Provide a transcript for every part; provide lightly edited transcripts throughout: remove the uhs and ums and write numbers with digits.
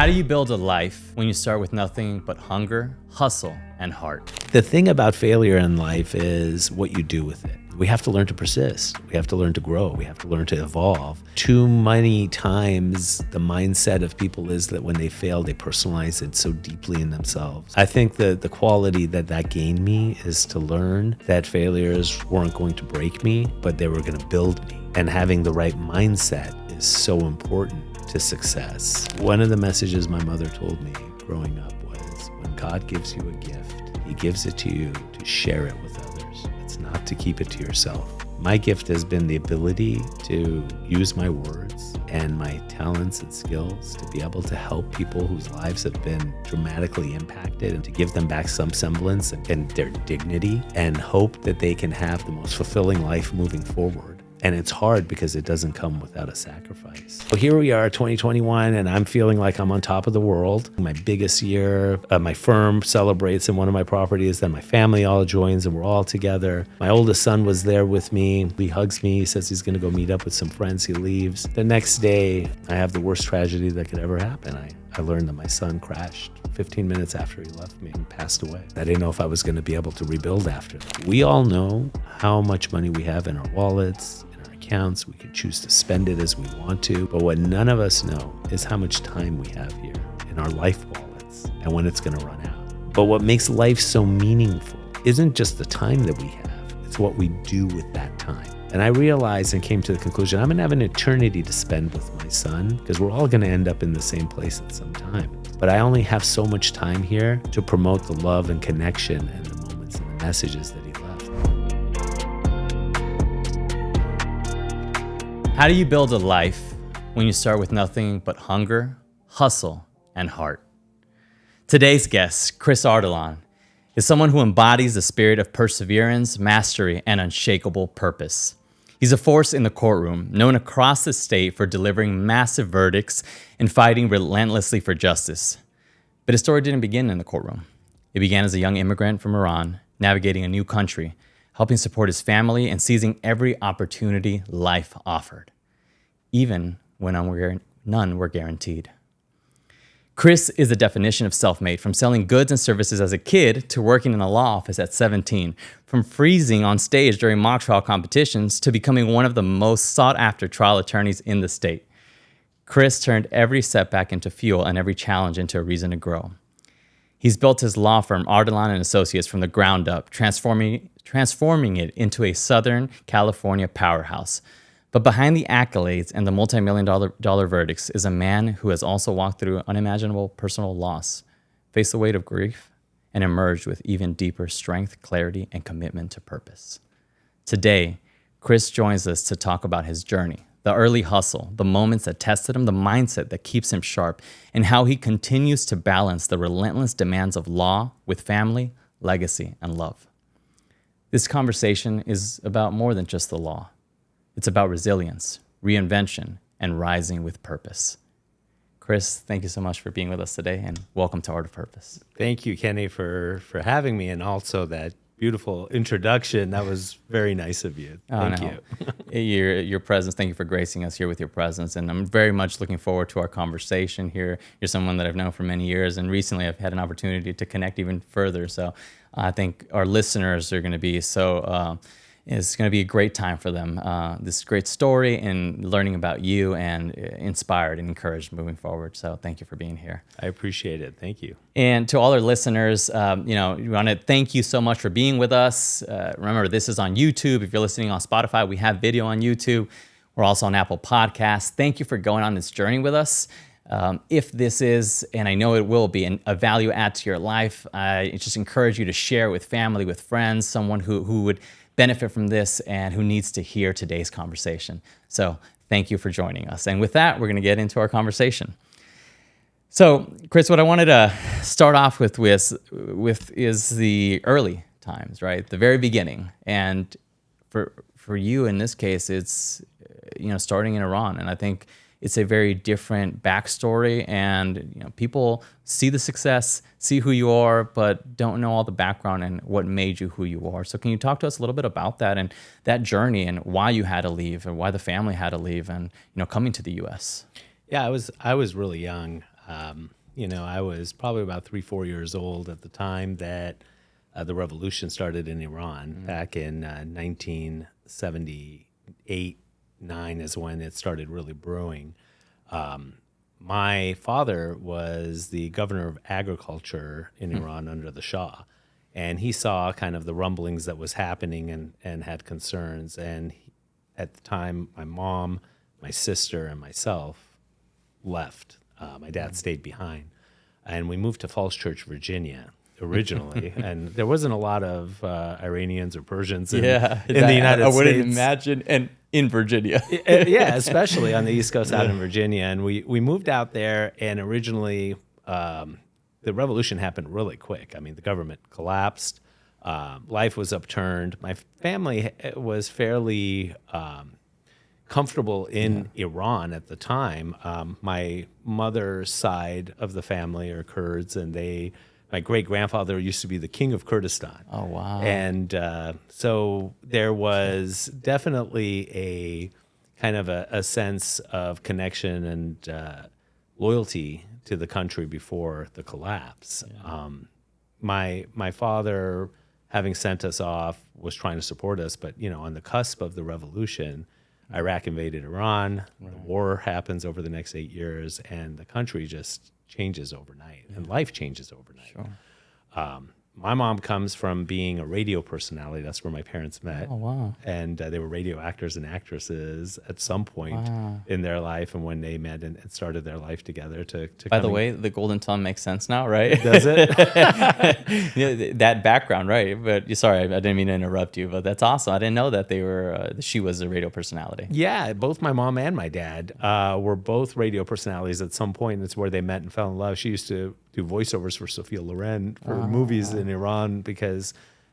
How do you build a life when you start with nothing but hunger, hustle, and heart? The thing about failure in life is what you do with it. We have to learn to persist. We have to learn to grow. We have to learn to evolve. Too many times, the mindset of people is that when they fail, they personalize it so deeply in themselves. I think that the quality that gained me is to learn that failures weren't going to break me, but they were going to build me. And having the right mindset is so important to success. One of the messages my mother told me growing up was, when God gives you a gift, He gives it to you to share it with others. It's not to keep it to yourself. My gift has been the ability to use my words and my talents and skills to be able to help people whose lives have been dramatically impacted, and to give them back some semblance and their dignity, and hope that they can have the most fulfilling life moving forward. And it's hard because it doesn't come without a sacrifice. So here we are, 2021, and I'm feeling like I'm on top of the world. My biggest year, my firm celebrates in one of my properties, then my family all joins and we're all together. My oldest son was there with me. He hugs me, he says he's gonna go meet up with some friends, he leaves. The next day, I have the worst tragedy that could ever happen. I learned that my son crashed 15 minutes after he left me and passed away. I didn't know if I was gonna be able to rebuild after that. We all know how much money we have in our wallets, accounts. We can choose to spend it as we want to, but what none of us know is how much time we have here in our life wallets and when it's going to run out. But what makes life so meaningful isn't just the time that we have, it's what we do with that time. And I realized and came to the conclusion, I'm going to have an eternity to spend with my son, because we're all going to end up in the same place at some time. But I only have so much time here to promote the love and connection and the moments and the messages that he left. How do you build a life when you start with nothing but hunger, hustle, and heart? Today's guest, Chris Ardalan, is someone who embodies the spirit of perseverance, mastery, and unshakable purpose. He's a force in the courtroom, known across the state for delivering massive verdicts and fighting relentlessly for justice. But his story didn't begin in the courtroom. It began as a young immigrant from Iran, navigating a new country, helping support his family, and seizing every opportunity life offered, even when none were guaranteed. Chris is the definition of self-made, from selling goods and services as a kid to working in a law office at 17, from freezing on stage during mock trial competitions to becoming one of the most sought-after trial attorneys in the state. Chris turned every setback into fuel and every challenge into a reason to grow. He's built his law firm, Ardalan & Associates, from the ground up, transforming it into a Southern California powerhouse. But behind the accolades and the multi-million dollar verdicts is a man who has also walked through unimaginable personal loss, faced the weight of grief, and emerged with even deeper strength, clarity, and commitment to purpose. Today, Chris joins us to talk about his journey, the early hustle, the moments that tested him, the mindset that keeps him sharp, and how he continues to balance the relentless demands of law with family, legacy, and love. This conversation is about more than just the law. It's about resilience, reinvention, and rising with purpose. Chris, thank you so much for being with us today, and welcome to Art of Purpose. Thank you, Kenny, for having me, and also that beautiful introduction. That was very nice of you. Thank you. Your presence, thank you for gracing us here with your presence. And I'm very much looking forward to our conversation here. You're someone that I've known for many years, and recently I've had an opportunity to connect even further. So I think our listeners are going to be it's going to be a great time for them. This great story and learning about you, and inspired and encouraged moving forward. So thank you for being here. I appreciate it. Thank you. And to all our listeners, we want to thank you so much for being with us. Remember, this is on YouTube. If you're listening on Spotify, we have video on YouTube. We're also on Apple Podcasts. Thank you for going on this journey with us. If this is, and I know it will be, a value add to your life, I just encourage you to share with family, with friends, someone who would benefit from this and who needs to hear today's conversation. So thank you for joining us. And with that, we're going to get into our conversation. So, Chris, what I wanted to start off with is the early times, right? The very beginning. And for you in this case, it's starting in Iran. And I think it's a very different backstory, and people see the success, see who you are, but don't know all the background and what made you who you are. So can you talk to us a little bit about that and that journey, and why you had to leave, and why the family had to leave, and coming to the U.S.? Yeah, I was really young. I was probably about 3-4 years old at the time that the revolution started in Iran back in 1978, 9 is when it started really brewing. My father was the governor of agriculture in Iran under the Shah, and he saw kind of the rumblings that was happening and had concerns. And at the time, my mom, my sister, and myself left. My dad stayed behind, and we moved to Falls Church, Virginia, originally. And there wasn't a lot of Iranians or Persians in the United States. I wouldn't imagine, and in Virginia. Yeah, especially on the East Coast out in Virginia. And we moved out there, and originally the revolution happened really quick. I mean, the government collapsed. Life was upturned. My family was fairly comfortable in Iran at the time. My mother's side of the family are Kurds, and my great-grandfather used to be the king of Kurdistan. Oh, wow. And so there was definitely a kind of a sense of connection and loyalty to the country before the collapse. Yeah. My father, having sent us off, was trying to support us, but on the cusp of the revolution, Iraq invaded Iran. Right. The war happens over the next 8 years, and the country just changes overnight, and life changes overnight. Sure. My mom comes from being a radio personality. That's where my parents met. Oh, wow. And they were radio actors and actresses at some point in their life, and when they met and started their life together to By the way, the golden tongue makes sense now, right? Does it? That background, right? But sorry, I didn't mean to interrupt you, but that's awesome. I didn't know that she was a radio personality. Yeah, both my mom and my dad were both radio personalities at some point. That's where they met and fell in love. She used to do voiceovers for Sophia Loren for movies in Iran because,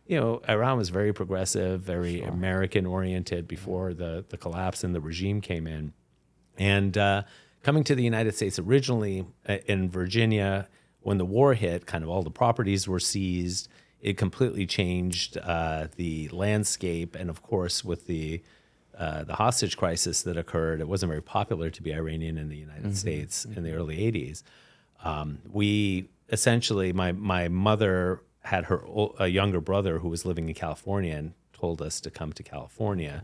Iran was very progressive, very American-oriented before the collapse and the regime came in. And coming to the United States originally in Virginia, when the war hit, kind of all the properties were seized. It completely changed the landscape. And of course, with the hostage crisis that occurred, it wasn't very popular to be Iranian in the United States in the early 80s. We essentially, my mother had a younger brother who was living in California and told us to come to California.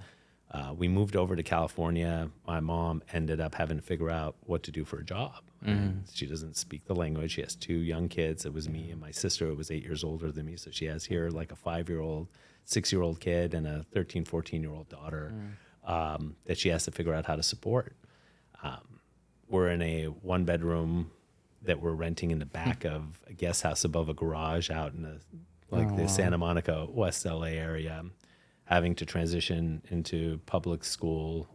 We moved over to California. My mom ended up having to figure out what to do for a job. She doesn't speak the language. She has 2 young kids. It was me and my sister, who was 8 years older than me. So she has here like a 5-year-old, 6-year-old kid and a 13, 14-year-old daughter that she has to figure out how to support. We're in a 1-bedroom that we're renting in the back of a guest house above a garage out in the Santa Monica, West LA area, having to transition into public school,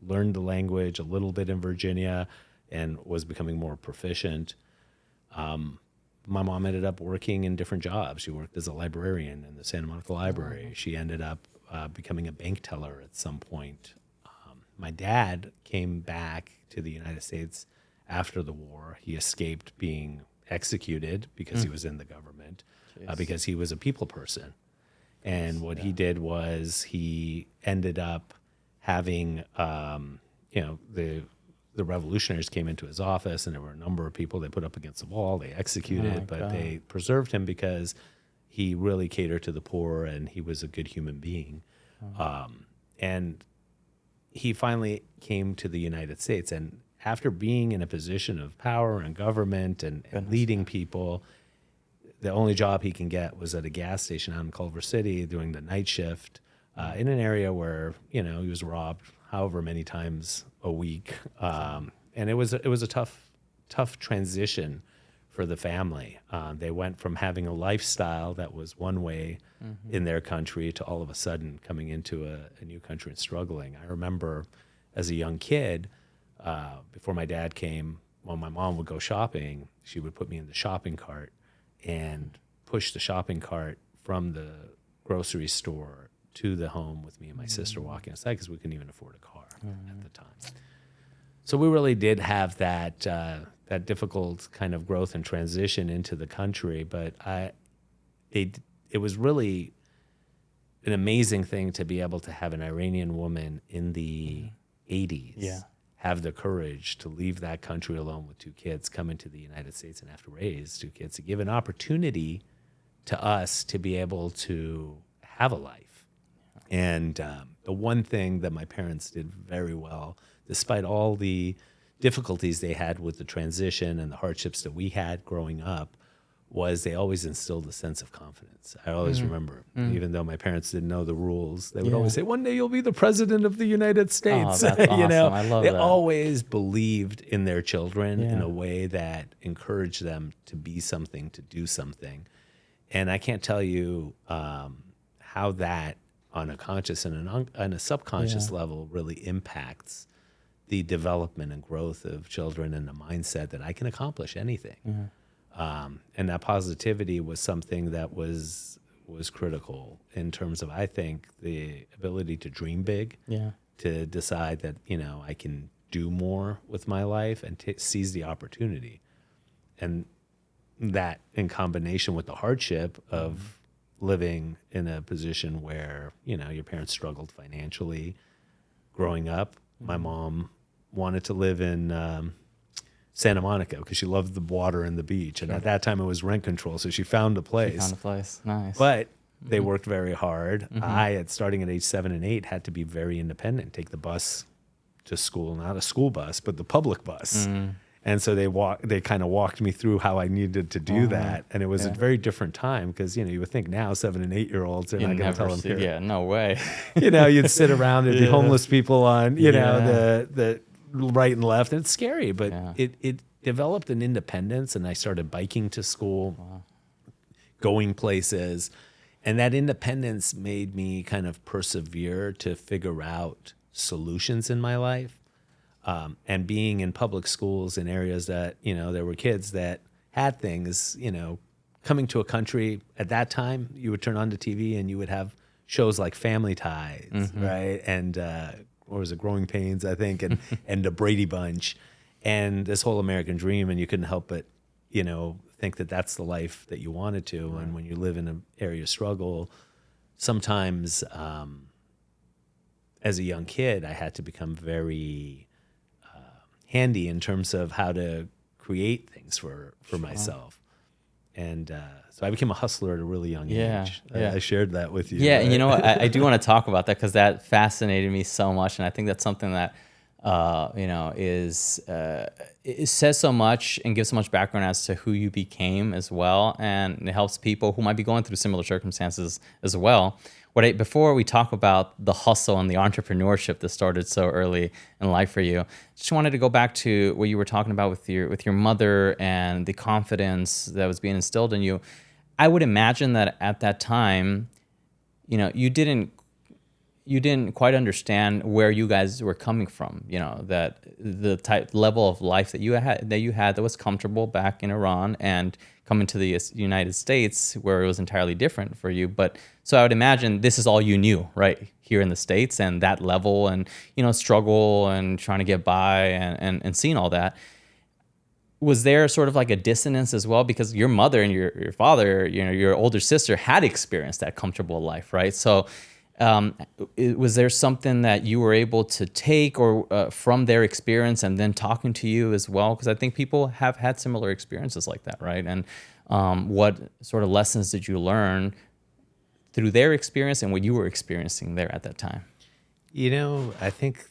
learned the language a little bit in Virginia, and was becoming more proficient. My mom ended up working in different jobs. She worked as a librarian in the Santa Monica Library. She ended up becoming a bank teller at some point. My dad came back to the United States after the war. He escaped being executed because he was in the government, because he was a people person. And what he did was he ended up having, the revolutionaries came into his office, and there were a number of people they put up against the wall. They executed, but they preserved him because he really catered to the poor, and he was a good human being. And he finally came to the United States, and after being in a position of power and government and leading people, the only job he can get was at a gas station out in Culver City doing the night shift in an area where, he was robbed however many times a week. And it was a tough transition for the family. They went from having a lifestyle that was one way in their country to all of a sudden coming into a new country and struggling. I remember as a young kid, before my dad came, when my mom would go shopping, she would put me in the shopping cart and push the shopping cart from the grocery store to the home with me and my sister walking outside because we couldn't even afford a car at the time. So we really did have that difficult kind of growth and transition into the country, but it was really an amazing thing to be able to have an Iranian woman in the 80s have the courage to leave that country alone with 2 kids, come into the United States and have to raise 2 kids, to give an opportunity to us to be able to have a life. And the one thing that my parents did very well, despite all the difficulties they had with the transition and the hardships that we had growing up, was they always instilled a sense of confidence. I always remember, even though my parents didn't know the rules, they would always say, "One day you'll be the president of the United States." Oh, that's awesome. I love they that. always believed in their children in a way that encouraged them to be something, to do something. And I can't tell you how that, on a conscious and on a subconscious level, really impacts the development and growth of children and the mindset that I can accomplish anything. And that positivity was something that was critical in terms of, I think, the ability to dream big, to decide that, I can do more with my life and seize the opportunity. And that, in combination with the hardship of living in a position where, your parents struggled financially growing up. My mom wanted to live in Santa Monica because she loved the water and the beach. And at that time it was rent control. So she found a place. Nice. But they worked very hard. I, starting at age 7 and 8, had to be very independent, take the bus to school, not a school bus, but the public bus. And so they kind of walked me through how I needed to do that. And it was a very different time because, you would think now 7 and 8-year-olds are not going to tell them here. Yeah, no way. You'd sit around, there'd be homeless people on, the right and left. And it's scary, but it developed an independence, and I started biking to school, going places. And that independence made me kind of persevere to figure out solutions in my life. And being in public schools in areas that, there were kids that had things, coming to a country at that time, you would turn on the TV and you would have shows like Family Ties, right? And, or was it Growing Pains, I think, and the Brady Bunch, and this whole American dream. And you couldn't help but, think that that's the life that you wanted to. Right. And when you live in an area of struggle, sometimes as a young kid, I had to become very handy in terms of how to create things for myself. And so I became a hustler at a really young age. I shared that with you. Yeah, right? and you know what? I do want to talk about that because that fascinated me so much. And I think that's something that, it says so much and gives so much background as to who you became as well. And it helps people who might be going through similar circumstances as well. Before we talk about the hustle and the entrepreneurship that started so early in life for you, just wanted to go back to what you were talking about with your mother and the confidence that was being instilled in you. I would imagine that at that time, you didn't quite understand where you guys were coming from. That the level of life that you had that was comfortable back in Iran, and coming to the United States where it was entirely different for you. But so I would imagine this is all you knew, right, here in the States, and that level, and struggle and trying to get by and seeing all that. Was there sort of like a dissonance as well, because your mother and your father, your older sister, had experienced that comfortable life, right? So was there something that you were able to take or from their experience and then talking to you as well? Because I think people have had similar experiences like that, right? And what sort of lessons did you learn through their experience and what you were experiencing there at that time? I think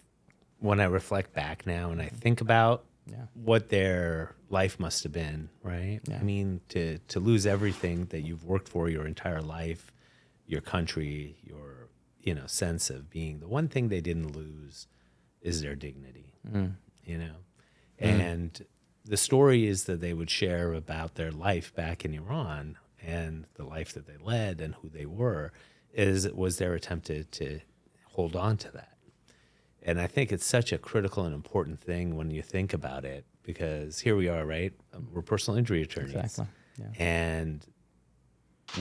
when I reflect back now and I think about what their life must have been, right? Yeah. I mean, to lose everything that you've worked for your entire life, your country, your sense of being. The one thing they didn't lose is their dignity, And the stories that they would share about their life back in Iran and the life that they led and who they were was their attempt to hold on to that. And I think it's such a critical and important thing when you think about it, because here we are, right? We're personal injury attorneys. Exactly. Yeah. And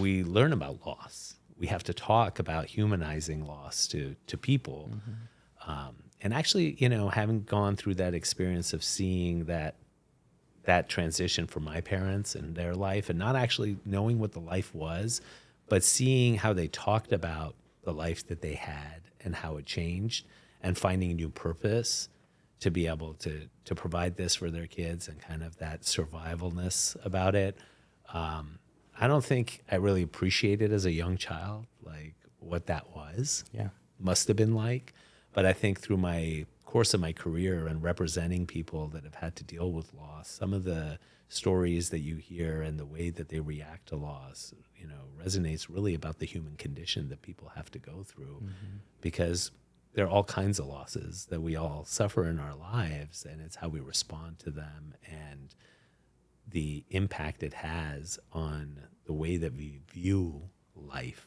we learn about loss. We have to talk about humanizing loss to people. And actually, having gone through that experience of seeing that transition for my parents and their life, and not actually knowing what the life was, but seeing how they talked about the life that they had and how it changed, and finding a new purpose to be able to provide this for their kids and kind of that survivalness about it. I don't think I really appreciated as a young child, like what that was, must have been like. But I think through my course of my career and representing people that have had to deal with loss, some of the stories that you hear and the way that they react to loss, resonates really about the human condition that people have to go through, because there are all kinds of losses that we all suffer in our lives, and it's how we respond to them and the impact it has on the way that we view life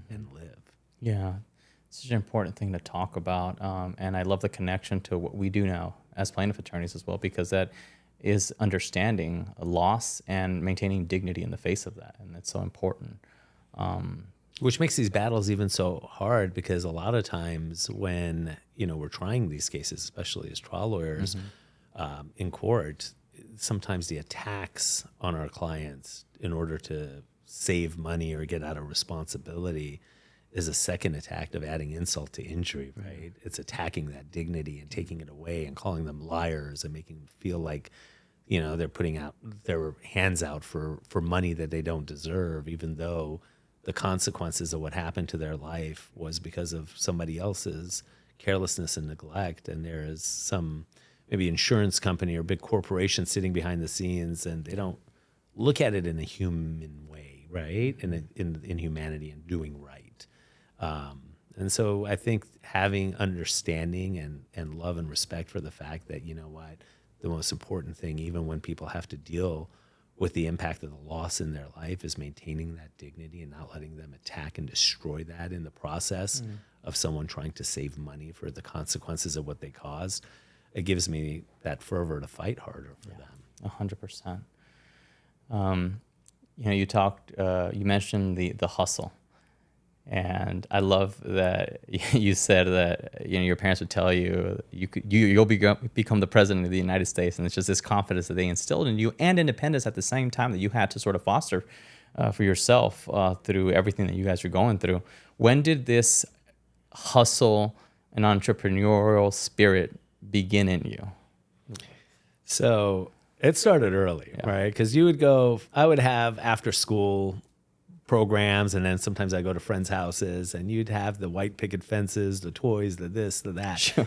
and live. Yeah, it's such an important thing to talk about. And I love the connection to what we do now as plaintiff attorneys as well, because that is understanding loss and maintaining dignity in the face of that. And it's so important. Which makes these battles even so hard, because a lot of times when, we're trying these cases, especially as trial lawyers in court, sometimes the attacks on our clients in order to save money or get out of responsibility is a second attack of adding insult to injury, right? It's attacking that dignity and taking it away and calling them liars and making them feel like, they're putting out their hands out for money that they don't deserve, even though the consequences of what happened to their life was because of somebody else's carelessness and neglect. And there is some maybe insurance company or big corporation sitting behind the scenes, and they don't look at it in a human way, right? In humanity and doing right. And so I think having understanding and love and respect for the fact that, the most important thing, even when people have to deal with the impact of the loss in their life, is maintaining that dignity and not letting them attack and destroy that in the process of someone trying to save money for the consequences of what they caused. It gives me that fervor to fight harder for them. 100%. You mentioned the hustle. And I love that you said that your parents would tell you you'll become the president of the United States, and it's just this confidence that they instilled in you, and independence at the same time that you had to sort of foster for yourself through everything that you guys are going through. When did this hustle and entrepreneurial spirit begin in you? So it started early, right? Because I would have after school programs, and then sometimes I go to friends' houses, and you'd have the white picket fences, the toys, the this, the that. Sure.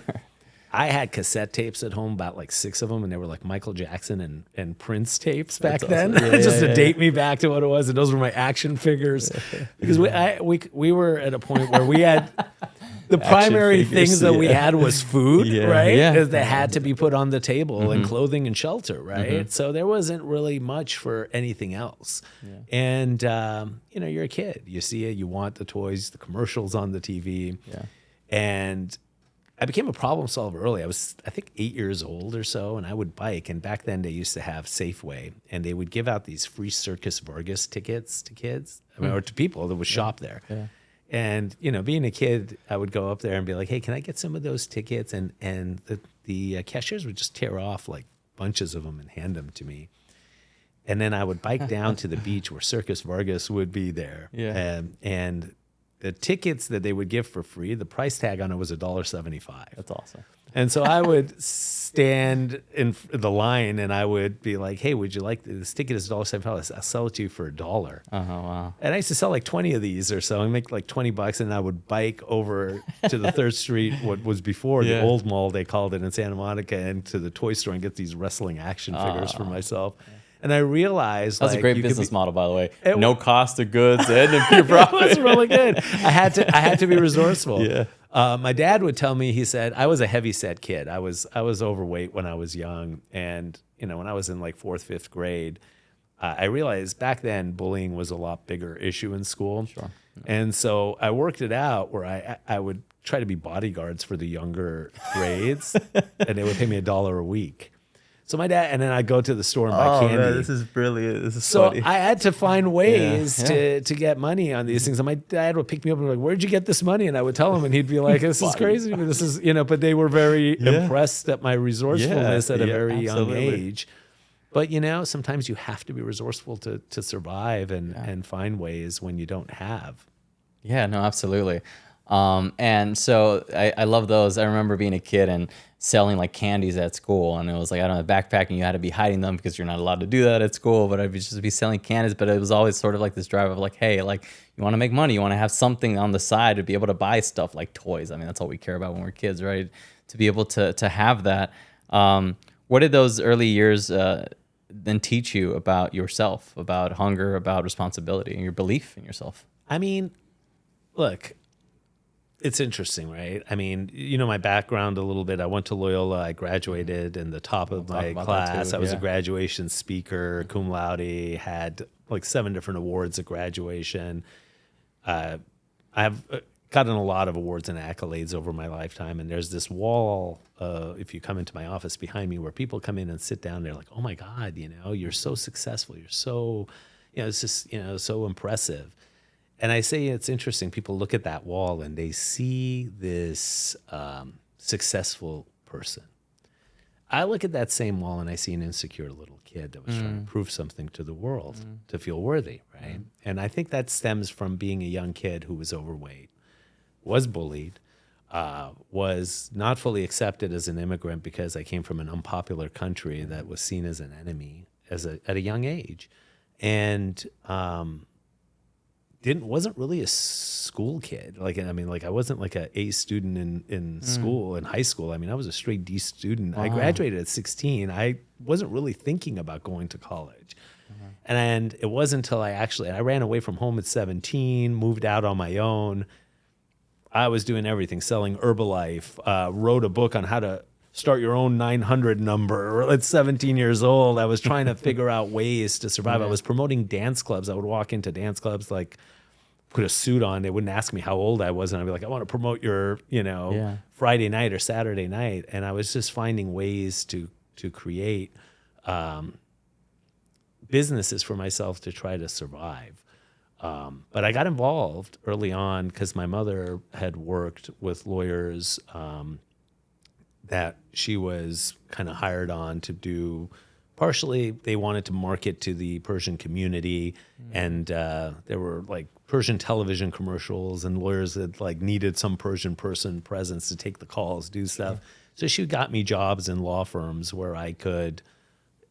I had cassette tapes at home, about like 6 of them, and they were like Michael Jackson and Prince tapes back then, awesome. just to date me back to what it was. And those were my action figures, because we were at a point where we had the primary things that we had was food, right? Yeah. That had to be put on the table, and clothing and shelter, right? So there wasn't really much for anything else. And, you're a kid. You see it, you want the toys, the commercials on the TV. And I became a problem solver early. I was, I think, 8 years old or so, and I would bike. And back then they used to have Safeway, and they would give out these free Circus Vargas tickets to kids, or to people that would shop there. And, being a kid, I would go up there and be like, hey, can I get some of those tickets? And the cashiers would just tear off like bunches of them and hand them to me. And then I would bike down to the beach where Circus Vargas would be there. And the tickets that they would give for free, the price tag on it was $1.75. That's awesome. And so I would stand in the line, and I would be like, hey, would you like this ticket is $1.75. I'll sell it to you for $1. Wow. And I used to sell like 20 of these or so and make like $20, and I would bike over to the 3rd Street, what was before the old mall, they called it, in Santa Monica, and to the toy store and get these wrestling action figures for myself. And I realized that's a great business model, by the way. No cost of goods and pure profit. It was really good. I had to be resourceful. My dad would tell me, he said, I was a heavy set kid. I was overweight when I was young. And, when I was in like 4th, 5th grade, I realized back then bullying was a lot bigger issue in school. Sure. And so I worked it out where I would try to be bodyguards for the younger grades, and they would pay me $1 a week. So my dad, and then I'd go to the store and buy candy. Man, this is brilliant. This is so funny. I had to find ways to get money on these things. And my dad would pick me up and be like, where'd you get this money? And I would tell him, and he'd be like, this is crazy. This is, but they were very impressed at my resourcefulness at a very young age. But, sometimes you have to be resourceful to survive and find ways when you don't have. Yeah, no, absolutely. And so I love those. I remember being a kid and selling like candies at school, and it was like, I don't know, backpacking, you had to be hiding them because you're not allowed to do that at school, but I'd just be selling candies. But it was always sort of like this drive of like, hey, like you want to make money, you want to have something on the side to be able to buy stuff like toys. I mean, that's all we care about when we're kids, right? To be able to have that. What did those early years then teach you about yourself, about hunger, about responsibility, and your belief in yourself? I mean, look, it's interesting, right? I mean, you know my background a little bit. I went to Loyola. I graduated in the top of my class. I was a graduation speaker, cum laude, had like 7 different awards at graduation. I have gotten a lot of awards and accolades over my lifetime. And there's this wall, if you come into my office behind me, where people come in and sit down. They're like, oh my God, you know, you're so successful. You're so, you know, it's just, you know, so impressive. And I say it's interesting. People look at that wall and they see this successful person. I look at that same wall and I see an insecure little kid that was trying to prove something to the world to feel worthy, right? And I think that stems from being a young kid who was overweight, was bullied, was not fully accepted as an immigrant because I came from an unpopular country that was seen as an enemy at a young age. And wasn't really a school kid. Like, I mean, like I wasn't like a A student in school, in high school. I mean, I was a straight D student. I graduated at 16. I wasn't really thinking about going to college. And it wasn't until I ran away from home at 17, moved out on my own. I was doing everything, selling Herbalife, wrote a book on how to start your own 900 number. At 17 years old, I was trying to figure out ways to survive. I was promoting dance clubs. I would walk into dance clubs, like put a suit on. They wouldn't ask me how old I was. And I'd be like, I want to promote your, Friday night or Saturday night. And I was just finding ways to create businesses for myself to try to survive. But I got involved early on because my mother had worked with lawyers that she was kind of hired on to do. Partially, they wanted to market to the Persian community, and there were like Persian television commercials, and lawyers that like needed some Persian person presence to take the calls, do stuff. So she got me jobs in law firms where I could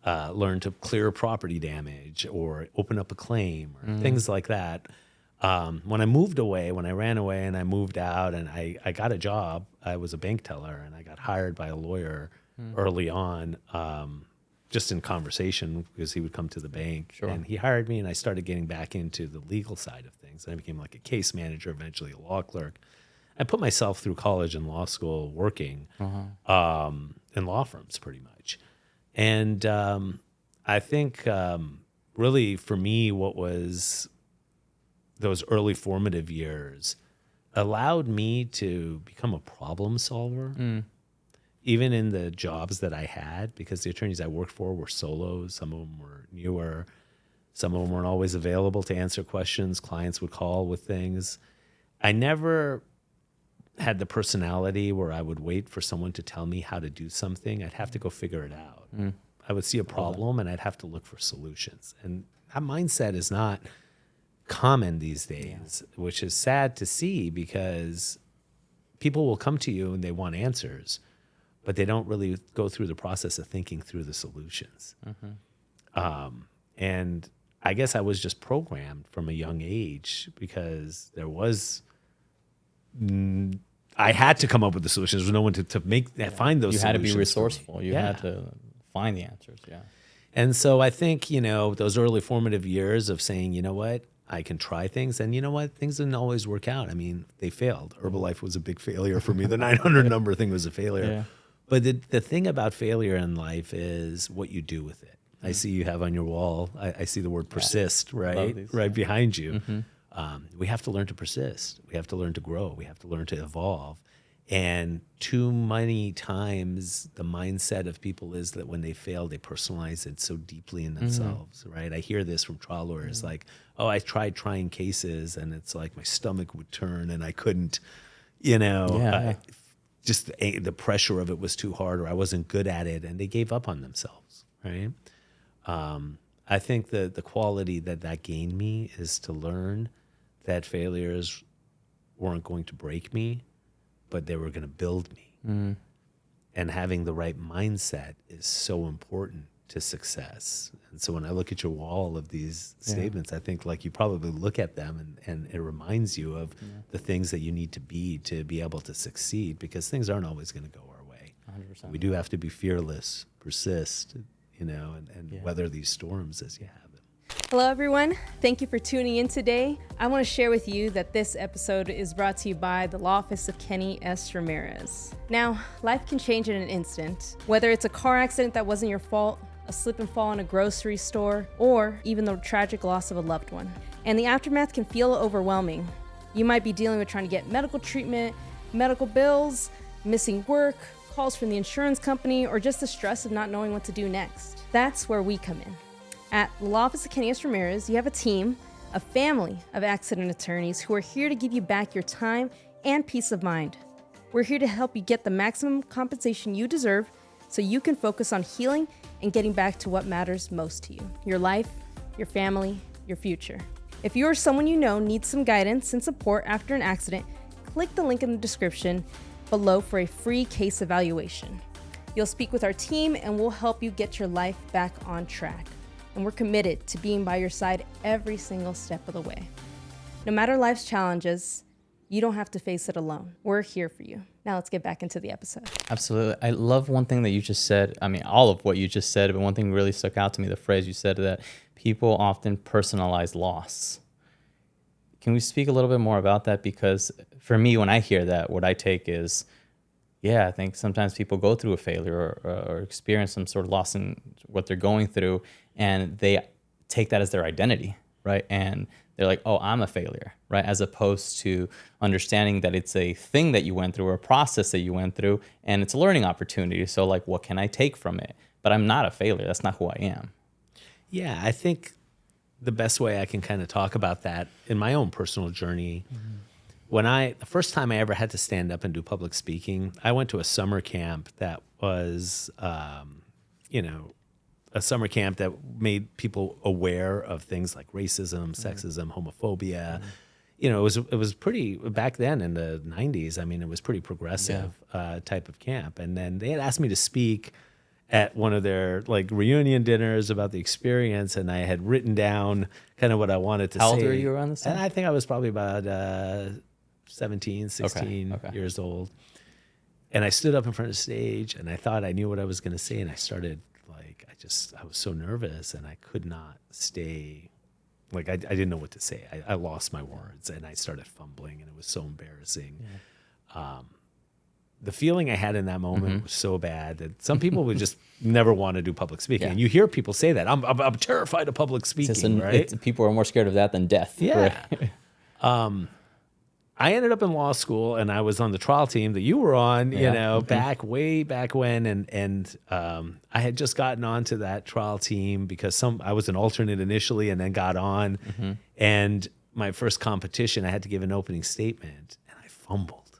learn to clear property damage or open up a claim or things like that. When I ran away and I moved out and I got a job, I was a bank teller and I got hired by a lawyer early on, just in conversation because he would come to the bank and he hired me and I started getting back into the legal side of things. And I became like a case manager, eventually a law clerk. I put myself through college and law school working in law firms pretty much. And I think really for me, what was those early formative years allowed me to become a problem solver, even in the jobs that I had, because the attorneys I worked for were solos. Some of them were newer. Some of them weren't always available to answer questions. Clients would call with things. I never had the personality where I would wait for someone to tell me how to do something. I'd have to go figure it out. I would see a problem and I'd have to look for solutions. And that mindset is not common these days, which is sad to see because people will come to you and they want answers, but they don't really go through the process of thinking through the solutions. And I guess I was just programmed from a young age because there was, I had to come up with the solutions. There was no one to find those solutions. You had to be resourceful. You had to find the answers. And so I think, those early formative years of saying, you know what, I can try things. And you know what, things didn't always work out. I mean, they failed. Herbalife was a big failure for me. The 900 number thing was a failure. But the thing about failure in life is what you do with it. I see you have on your wall, I see the word persist, right behind you. We have to learn to persist. We have to learn to grow. We have to learn to evolve. And too many times the mindset of people is that when they fail, they personalize it so deeply in themselves, right? I hear this from trial lawyers like, oh, I tried trying cases and it's like my stomach would turn and I couldn't, just the pressure of it was too hard or I wasn't good at it and they gave up on themselves, right? I think the quality that gained me is to learn that failures weren't going to break me, but they were going to build me. And having the right mindset is so important to success. And so when I look at your wall of these statements, I think like you probably look at them and it reminds you of the things that you need to be able to succeed, because things aren't always going to go our way. 100%. We do have to be fearless, persist, and weather these storms as you have them. Hello, everyone. Thank you for tuning in today. I want to share with you that this episode is brought to you by the Law Office of Kenny S. Ramirez. Now, life can change in an instant. Whether it's a car accident that wasn't your fault, a slip and fall in a grocery store, or even the tragic loss of a loved one. And the aftermath can feel overwhelming. You might be dealing with trying to get medical treatment, medical bills, missing work, calls from the insurance company, or just the stress of not knowing what to do next. That's where we come in. At the Law Office of Kenny S. Ramirez, you have a team, a family of accident attorneys who are here to give you back your time and peace of mind. We're here to help you get the maximum compensation you deserve so you can focus on healing and getting back to what matters most to you, your life, your family, your future. If you or someone you know needs some guidance and support after an accident, click the link in the description below for a free case evaluation. You'll speak with our team and we'll help you get your life back on track. And we're committed to being by your side every single step of the way. No matter life's challenges, you don't have to face it alone. We're here for you. Now let's get back into the episode. Absolutely. I love one thing that you just said. I mean, all of what you just said, but one thing really stuck out to me, the phrase you said that people often personalize loss. Can we speak a little bit more about that? Because for me, when I hear that, what I take is, I think sometimes people go through a failure or experience some sort of loss in what they're going through, and they take that as their identity, right? And they're like, oh, I'm a failure, right? As opposed to understanding that it's a thing that you went through or a process that you went through, and it's a learning opportunity. So like, what can I take from it? But I'm not a failure. That's not who I am. Yeah, I think the best way I can kind of talk about that in my own personal journey, the first time I ever had to stand up and do public speaking, I went to a summer camp that was, a summer camp that made people aware of things like racism, sexism, homophobia. It was pretty, back then in the 90s, I mean, it was pretty progressive type of camp. And then they had asked me to speak at one of their like reunion dinners about the experience, and I had written down kind of what I wanted to say. How old were you around this time? And I think I was probably about 17, 16 years old. And I stood up in front of the stage, and I thought I knew what I was going to say, and I started I was so nervous, and I could not stay. Like, I didn't know what to say. I lost my words, and I started fumbling, and it was so embarrassing. The feeling I had in that moment was so bad that some people would just never want to do public speaking. And you hear people say that. I'm terrified of public speaking, right? People are more scared of that than death. Yeah. Right? I ended up in law school, and I was on the trial team that you were on, way back when. And I had just gotten onto that trial team because I was an alternate initially and then got on. And my first competition, I had to give an opening statement, and I fumbled.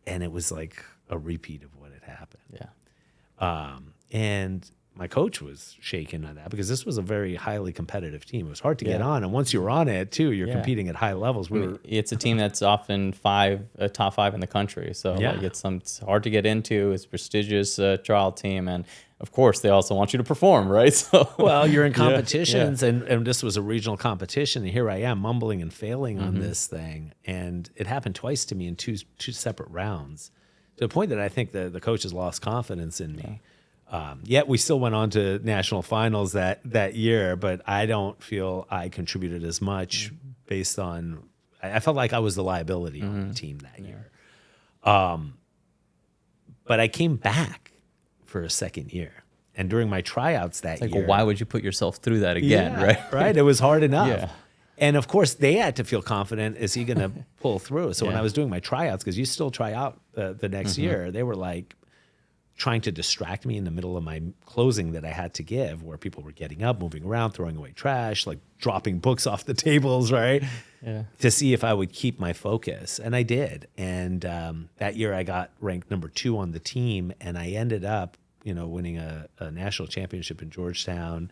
And it was like a repeat of what had happened. And my coach was shaken on that because this was a very highly competitive team. It was hard to get on. And once you're on it, too, you're competing at high levels. It's a team that's often top five in the country. So it's hard to get into. It's a prestigious trial team. And, of course, they also want you to perform, right? So well, you're in competitions, and this was a regional competition. And here I am mumbling and failing on this thing. And it happened twice to me in two separate rounds, to the point that I think the coaches lost confidence in me. Yet we still went on to national finals that year, but I don't feel I contributed as much based on, I felt like I was the liability on the team that year. But I came back for a second year. And during my tryouts that year. Well, why would you put yourself through that again, right? Right. It was hard enough. Yeah. And of course, they had to feel confident. Is he going to pull through? So when I was doing my tryouts, because you still try out the next year, they were like, trying to distract me in the middle of my closing that I had to give, where people were getting up, moving around, throwing away trash, like dropping books off the tables, right? To see if I would keep my focus. And I did. And that year I got ranked number 2 on the team, and I ended up, winning a national championship in Georgetown.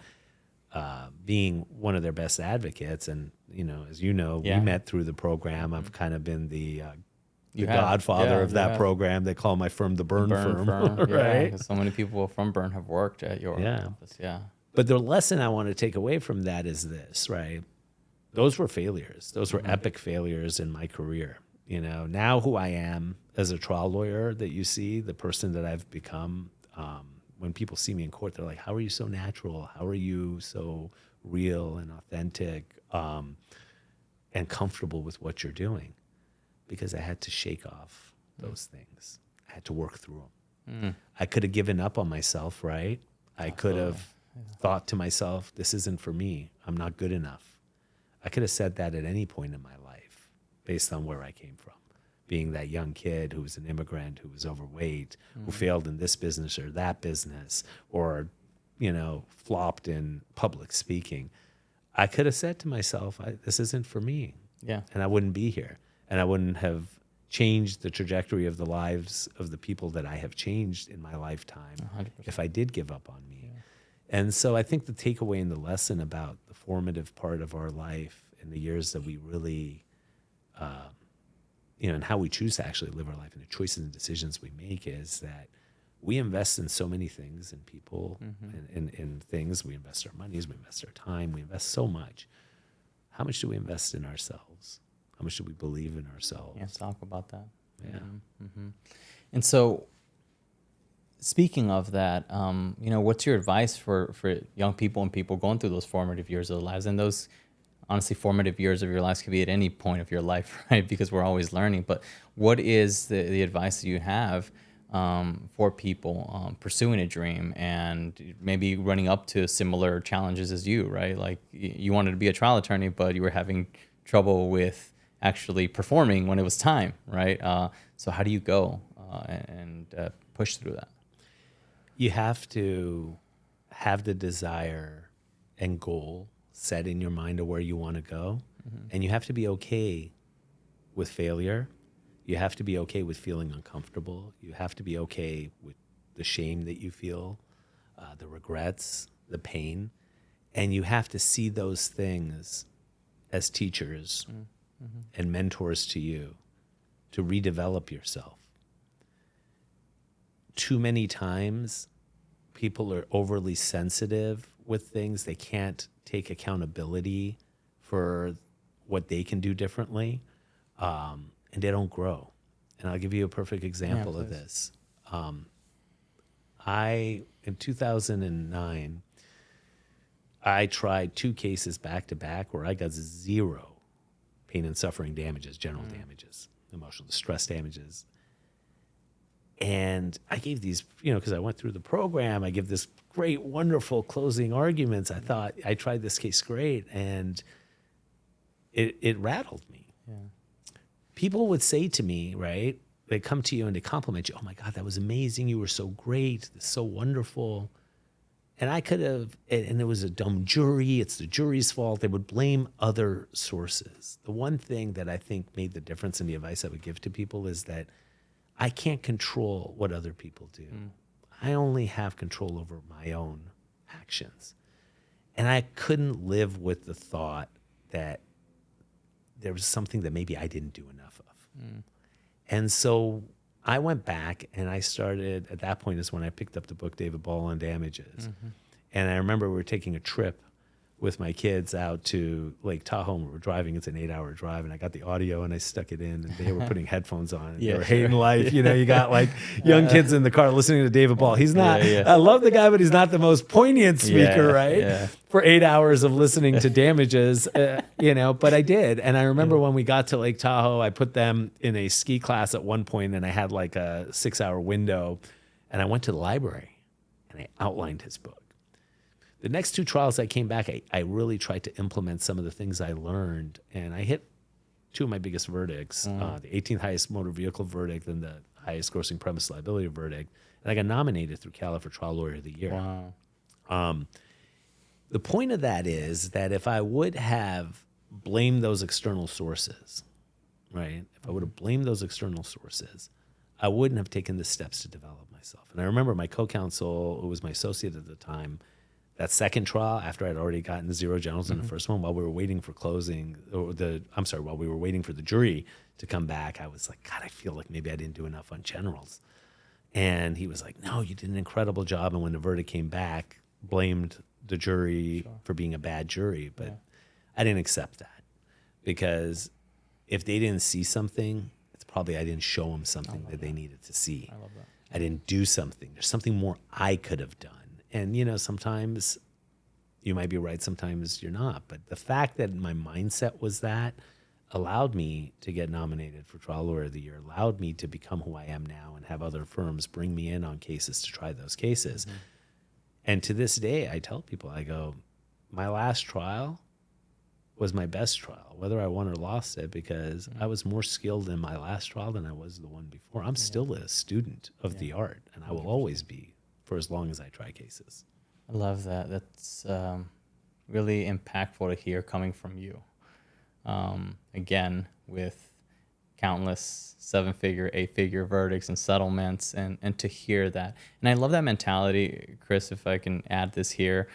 being one of their best advocates. And, as you know, Yeah. we met through the program. I've kind of been the You have. godfather Yeah, of you that have. program. They call my firm the Burn, Firm, Yeah, right? 'cause so many people from Burn have worked at your Yeah. office. Yeah. But the lesson I want to take away from that is this, right? Those were failures. Those were epic failures in my career. Now who I am as a trial lawyer that you see, the person that I've become, when people see me in court, they're like, how are you so natural? How are you so real and authentic and comfortable with what you're doing? Because I had to shake off those things. I had to work through them. I could have given up on myself, right? I could have thought to myself, this isn't for me. I'm not good enough. I could have said that at any point in my life based on where I came from. Being that young kid who was an immigrant, who was overweight, who failed in this business or that business, or, flopped in public speaking. I could have said to myself, this isn't for me. Yeah. And I wouldn't be here. And I wouldn't have changed the trajectory of the lives of the people that I have changed in my lifetime 100%. if I did give up on me. And so I think the takeaway and the lesson about the formative part of our life and the years that we really, and how we choose to actually live our life and the choices and decisions we make is that we invest in so many things and people and in things. We invest our monies, we invest our time, we invest so much. How much do we invest in ourselves? How much do we believe in ourselves? Yeah, talk about that. Yeah. And so, speaking of that, what's your advice for young people and people going through those formative years of their lives? And those, honestly, formative years of your lives could be at any point of your life, right? Because we're always learning. But what is the advice that you have for people pursuing a dream and maybe running up to similar challenges as you, right? Like you wanted to be a trial attorney, but you were having trouble with actually performing when it was time, right? So how do you go and push through that? You have to have the desire and goal set in your mind of where you want to go. And you have to be okay with failure. You have to be okay with feeling uncomfortable. You have to be okay with the shame that you feel, the regrets, the pain. And you have to see those things as teachers and mentors to you to redevelop yourself. Too many times, people are overly sensitive with things. They can't take accountability for what they can do differently, and they don't grow. And I'll give you a perfect example of this. In 2009, I tried 2 cases back to back where I got 0 pain and suffering damages, general damages, emotional distress damages. And I gave these, because I went through the program, I give this great, wonderful closing arguments. I thought I tried this case great, and it rattled me. Yeah. People would say to me, right, they come to you and they compliment you. Oh my God, that was amazing. You were so great. It's so wonderful. And I could have, and it was a dumb jury. It's the jury's fault. They would blame other sources. The one thing that I think made the difference in the advice I would give to people is that I can't control what other people do. I only have control over my own actions. And I couldn't live with the thought that there was something that maybe I didn't do enough of. And so I went back and I started, at that point is when I picked up the book, David Ball on Damages. And I remember we were taking a trip with my kids out to Lake Tahoe, and we were driving. It's an 8-hour drive, and I got the audio and I stuck it in, and they were putting headphones on. And they were hating life. You got like young kids in the car listening to David Ball. He's not, I love the guy, but he's not the most poignant speaker, right? Yeah. For 8 hours of listening to Damages, but I did. And I remember when we got to Lake Tahoe, I put them in a ski class at one point, and I had like a 6-hour window, and I went to the library and I outlined his book. The next 2 trials I came back, I really tried to implement some of the things I learned, and I hit 2 of my biggest verdicts, the 18th highest motor vehicle verdict and the highest grossing premise liability verdict, and I got nominated through Cali for Trial Lawyer of the Year. Wow. The point of that is that if I would have blamed those external sources, right, if I would have blamed those external sources, I wouldn't have taken the steps to develop myself. And I remember my co-counsel, who was my associate at the time, that second trial, after I'd already gotten 0 generals in the first one, while we were waiting for while we were waiting for the jury to come back, I was like, God, I feel like maybe I didn't do enough on generals. And he was like, no, you did an incredible job. And when the verdict came back, blamed the jury for being a bad jury. But I didn't accept that, because if they didn't see something, it's probably I didn't show them something that they needed to see. I love that. I didn't do something. There's something more I could have done. And, sometimes you might be right, sometimes you're not. But the fact that my mindset was that allowed me to get nominated for Trial Lawyer of the Year, allowed me to become who I am now and have other firms bring me in on cases to try those cases. Mm-hmm. And to this day, I tell people, I go, my last trial was my best trial, whether I won or lost it, because I was more skilled in my last trial than I was the one before. I'm still a student of the art, and I will always be for as long as I try cases. I love that. That's really impactful to hear coming from you. Again, with countless 7-figure, 8-figure verdicts and settlements, and to hear that. And I love that mentality, Chris, if I can add this here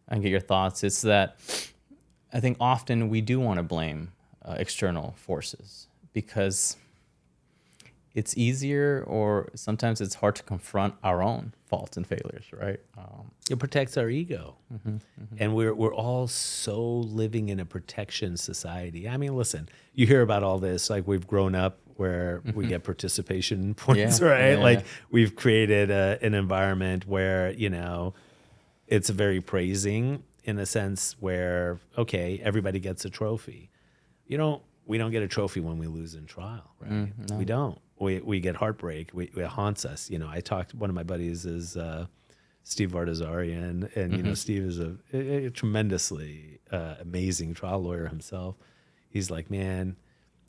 and get your thoughts. It's that I think often we do want to blame external forces, because it's easier, or sometimes it's hard to confront our own faults and failures, right? It protects our ego. And we're all so living in a protection society. I mean, listen, you hear about all this, like we've grown up where we get participation points, right? Yeah, like we've created an environment where, it's very praising in a sense where, okay, everybody gets a trophy. We don't get a trophy when we lose in trial, right? No. We don't. We get heartbreak. It haunts us. One of my buddies is Steve Vardazarian, and Steve is a tremendously amazing trial lawyer himself. He's like, man,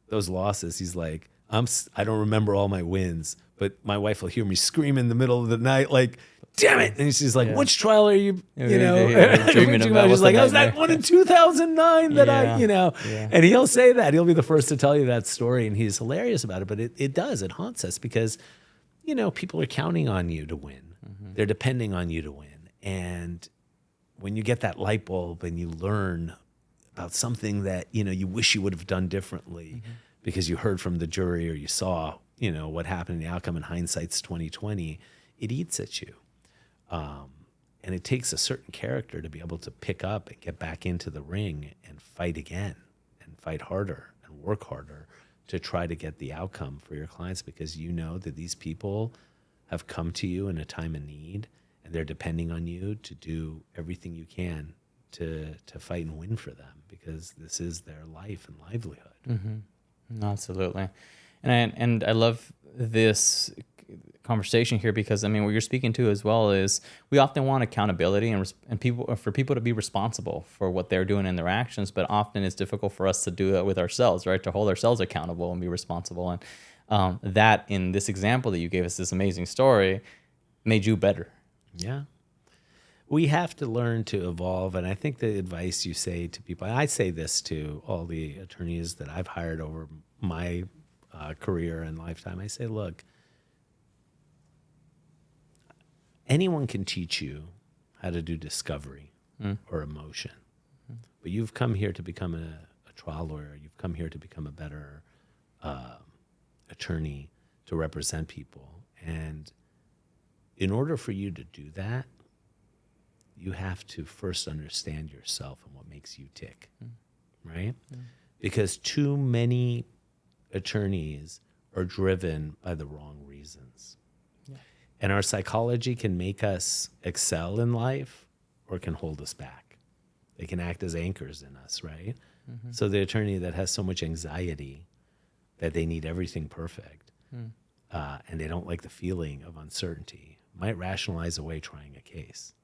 those losses. He's like, I don't remember all my wins, but my wife will hear me scream in the middle of the night, like, damn it. And she's like, which trial are you, dreaming about? She's like, I was that one in 2009 that and he'll say that. He'll be the first to tell you that story, and he's hilarious about it. But it haunts us because, people are counting on you to win. They're depending on you to win. And when you get that light bulb and you learn about something that, you wish you would have done differently because you heard from the jury or you saw, what happened in the outcome, in hindsight's 2020, it eats at you. And it takes a certain character to be able to pick up and get back into the ring and fight again and fight harder and work harder to try to get the outcome for your clients, because you know that these people have come to you in a time of need and they're depending on you to do everything you can to fight and win for them, because this is their life and livelihood. Absolutely. And I love this conversation here, because what you're speaking to as well is we often want accountability and for people to be responsible for what they're doing in their actions, but often it's difficult for us to do that with ourselves, right? To hold ourselves accountable and be responsible. And that, in this example that you gave us, this amazing story, made you better. Yeah. We have to learn to evolve. And I think the advice you say to people, and I say this to all the attorneys that I've hired over my career and lifetime, I say, look, anyone can teach you how to do discovery or emotion, but you've come here to become a trial lawyer. You've come here to become a better attorney, to represent people. And in order for you to do that, you have to first understand yourself and what makes you tick, right? Because too many attorneys are driven by the wrong reasons. And our psychology can make us excel in life or can hold us back. They can act as anchors in us, right? So the attorney that has so much anxiety that they need everything perfect and they don't like the feeling of uncertainty might rationalize away trying a case.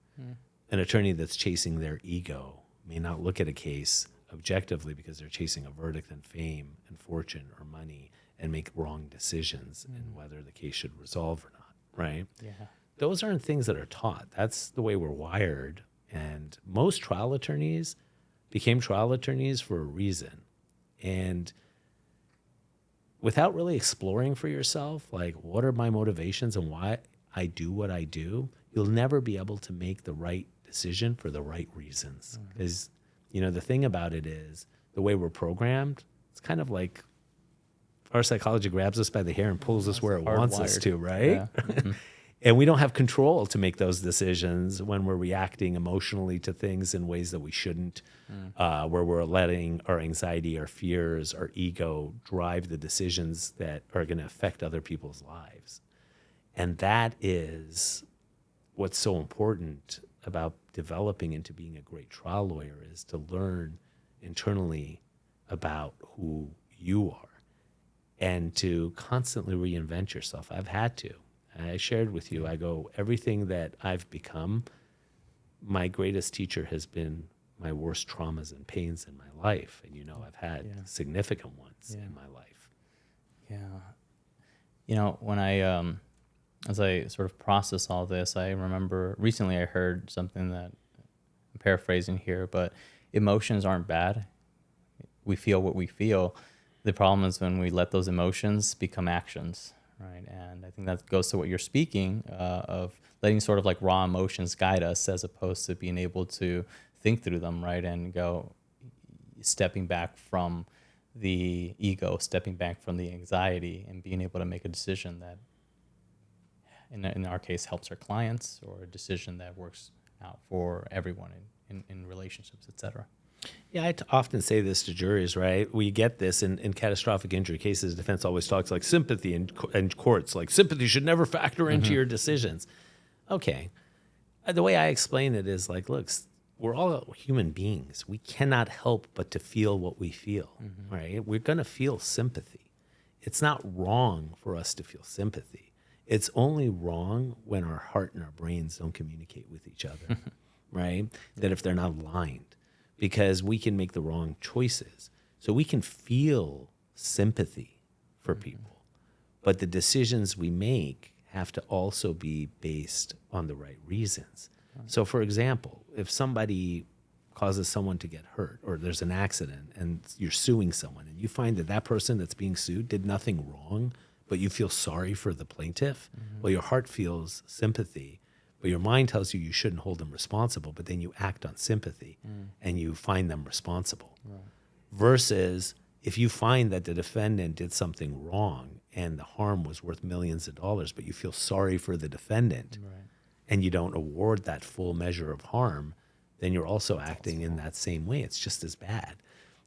An attorney that's chasing their ego may not look at a case objectively because they're chasing a verdict and fame and fortune or money and make wrong decisions in whether the case should resolve or not. Right? Yeah. Those aren't things that are taught. That's the way we're wired. And most trial attorneys became trial attorneys for a reason. And without really exploring for yourself, like, what are my motivations and why I do what I do, you'll never be able to make the right decision for the right reasons. Because, the thing about it is the way we're programmed, it's kind of like our psychology grabs us by the hair and pulls us where it wants us to, right? Yeah. Mm-hmm. And we don't have control to make those decisions when we're reacting emotionally to things in ways that we shouldn't, where we're letting our anxiety, our fears, our ego drive the decisions that are going to affect other people's lives. And that is what's so important about developing into being a great trial lawyer, is to learn internally about who you are and to constantly reinvent yourself. I've had to. I shared with you, I go, everything that I've become, my greatest teacher has been my worst traumas and pains in my life. And I've had significant ones in my life. Yeah. When I, as I sort of process all this, I remember recently I heard something that I'm paraphrasing here, but emotions aren't bad. We feel what we feel. The problem is when we let those emotions become actions. Right, and I think that goes to what you're speaking of letting sort of like raw emotions guide us as opposed to being able to think through them, right, and go stepping back from the ego, stepping back from the anxiety, and being able to make a decision that, in our case, helps our clients, or a decision that works out for everyone in relationships, et cetera. Yeah, I often say this to juries, right? We get this in catastrophic injury cases. Defense always talks like sympathy in courts, like sympathy should never factor into your decisions. Okay. The way I explain it is like, look, we're all human beings. We cannot help but to feel what we feel, right? We're going to feel sympathy. It's not wrong for us to feel sympathy. It's only wrong when our heart and our brains don't communicate with each other, right? That if they're not aligned. Because we can make the wrong choices. So we can feel sympathy for people, but the decisions we make have to also be based on the right reasons. So for example, if somebody causes someone to get hurt, or there's an accident and you're suing someone and you find that that person that's being sued did nothing wrong, but you feel sorry for the plaintiff, well, your heart feels sympathy. But your mind tells you shouldn't hold them responsible, but then you act on sympathy and you find them responsible. Right. Versus if you find that the defendant did something wrong and the harm was worth millions of dollars, but you feel sorry for the defendant and you don't award that full measure of harm, then you're also acting in that same way. It's just as bad.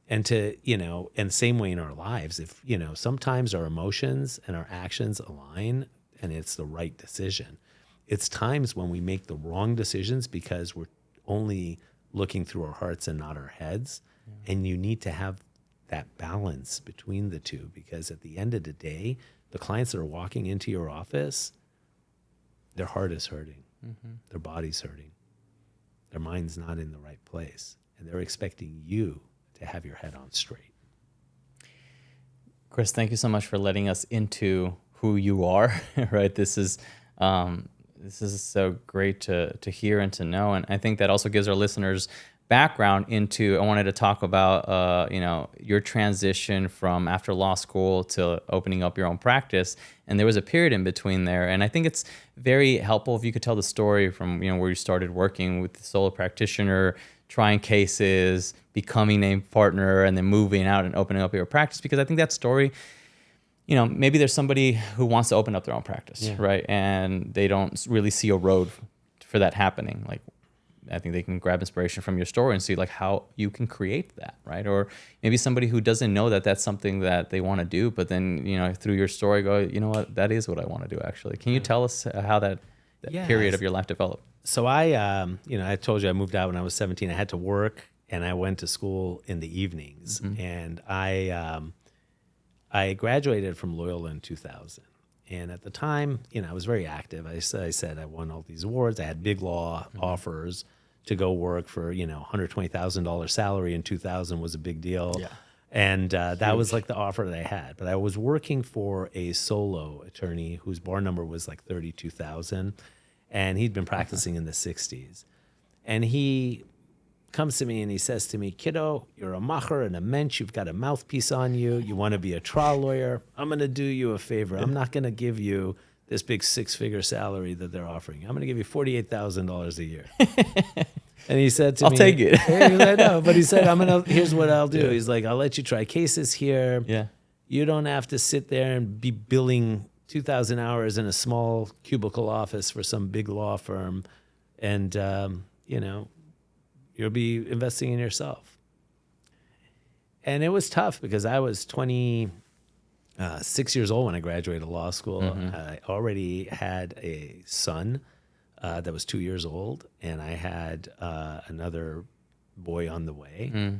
And and same way in our lives, if, sometimes our emotions and our actions align and it's the right decision. It's times when we make the wrong decisions because we're only looking through our hearts and not our heads. Yeah. And you need to have that balance between the two, because at the end of the day, the clients that are walking into your office, their heart is hurting, their body's hurting, their mind's not in the right place, and they're expecting you to have your head on straight. Chris, thank you so much for letting us into who you are, right? This is so great to hear and to know. And I think that also gives our listeners background into, I wanted to talk about, your transition from after law school to opening up your own practice. And there was a period in between there. And I think it's very helpful if you could tell the story from, where you started working with the solo practitioner, trying cases, becoming a partner, and then moving out and opening up your practice. Because I think that story, maybe there's somebody who wants to open up their own practice, right? And they don't really see a road for that happening. Like, I think they can grab inspiration from your story and see like how you can create that, right? Or maybe somebody who doesn't know that that's something that they want to do, but then, through your story go, you know what, that is what I want to do actually. Can you tell us how that period of your life developed? So I told you I moved out when I was 17. I had to work and I went to school in the evenings. And I graduated from Loyola in 2000. And at the time, I was very active. I said I won all these awards. I had big law offers to go work for, $120,000 salary in 2000 was a big deal. Yeah. And that was like the offer that I had. But I was working for a solo attorney whose bar number was like 32,000. And he'd been practicing in the 60s. And he comes to me and he says to me, kiddo, you're a macher and a mensch. You've got a mouthpiece on you. You want to be a trial lawyer. I'm going to do you a favor. I'm not going to give you this big 6-figure salary that they're offering. I'm going to give you $48,000 a year. And he said to I'll me, take it. I know, but he said, here's what I'll do. He's like, I'll let you try cases here. Yeah. You don't have to sit there and be billing 2,000 hours in a small cubicle office for some big law firm. And, you'll be investing in yourself. And it was tough because I was 26 years old when I graduated law school. I already had a son that was 2 years old, and I had another boy on the way,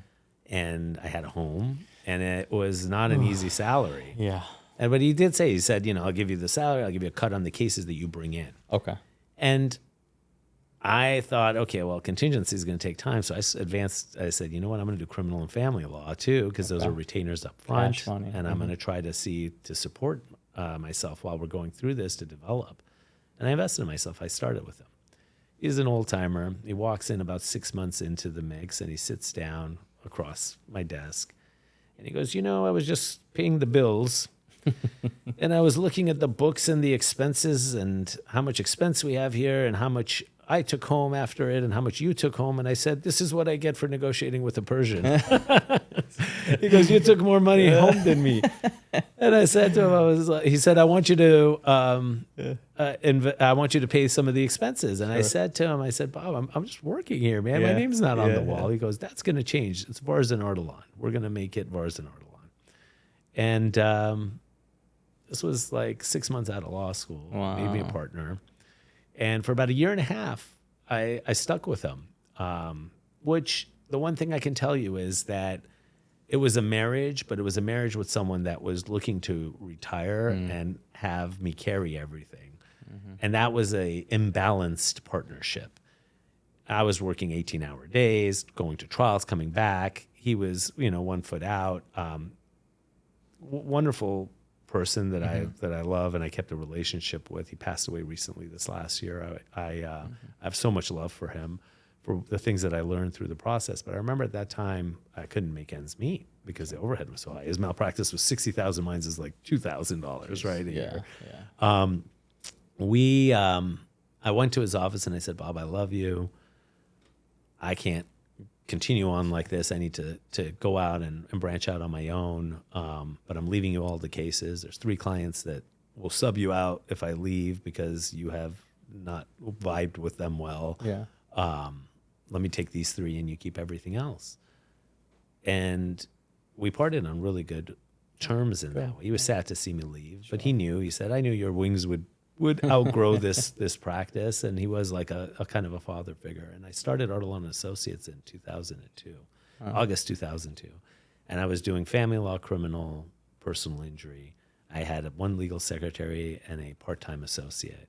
and I had a home, and it was not an easy salary. Yeah. But he did say, he said, I'll give you the salary, I'll give you a cut on the cases that you bring in. Okay. And I thought, okay, well, contingency is going to take time. So I said, you know what, I'm going to do criminal and family law too, because those are retainers up front. Cash money. And I'm going to try to support myself while we're going through this to develop. And I invested in myself. I started with him. He's an old timer. He walks in about 6 months into the mix, and he sits down across my desk. And he goes, I was just paying the bills. And I was looking at the books and the expenses and how much expense we have here and how much I took home after it and how much you took home. And I said, this is what I get for negotiating with a Persian. He goes, you took more money home than me. And I said to him, he said, I want you to pay some of the expenses. And I said to him, Bob, I'm just working here, man. My name's not on the wall. He goes, that's going to change. It's Varzan Ardalan. We're going to make it Varzan Ardalan. And this was like 6 months out of law school. Wow. Made me a partner. And for about a year and a half, I stuck with him, which the one thing I can tell you is that it was a marriage, but it was a marriage with someone that was looking to retire and have me carry everything. And that was a imbalanced partnership. I was working 18-hour days, going to trials, coming back. He was, 1 foot out. Wonderful person that I love and I kept a relationship with. He passed away recently this last year. I have so much love for him, for the things that I learned through the process. But I remember at that time I couldn't make ends meet because the overhead was so high. His malpractice was $60,000, mine's is like $2,000, right? A year. I went to his office and I said, Bob, I love you. I can't continue on like this. I need to go out and branch out on my own. But I'm leaving you all the cases. There's 3 clients that will sub you out if I leave because you have not vibed with them well. Yeah. Let me take these 3 and you keep everything else. And we parted on really good terms in that way. He was sad to see me leave, but he knew, he said, I knew your wings would outgrow this practice. And he was like a kind of a father figure. And I started Ardalan Associates in 2002, August 2002. And I was doing family law, criminal, personal injury. I had 1 legal secretary and a part-time associate.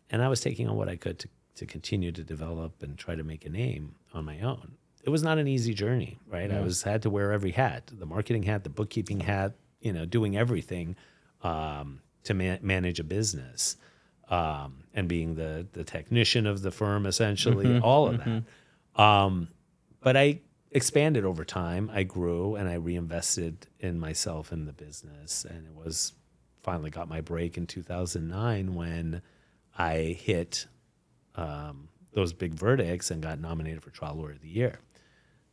And I was taking on what I could to continue to develop and try to make a name on my own. It was not an easy journey, right? Yeah. I had to wear every hat, the marketing hat, the bookkeeping hat, doing everything to manage a business, and being the technician of the firm, essentially, all of that. But I expanded over time. I grew and I reinvested in myself in the business. And it was finally got my break in 2009 when I hit those big verdicts and got nominated for Trial Lawyer of the Year.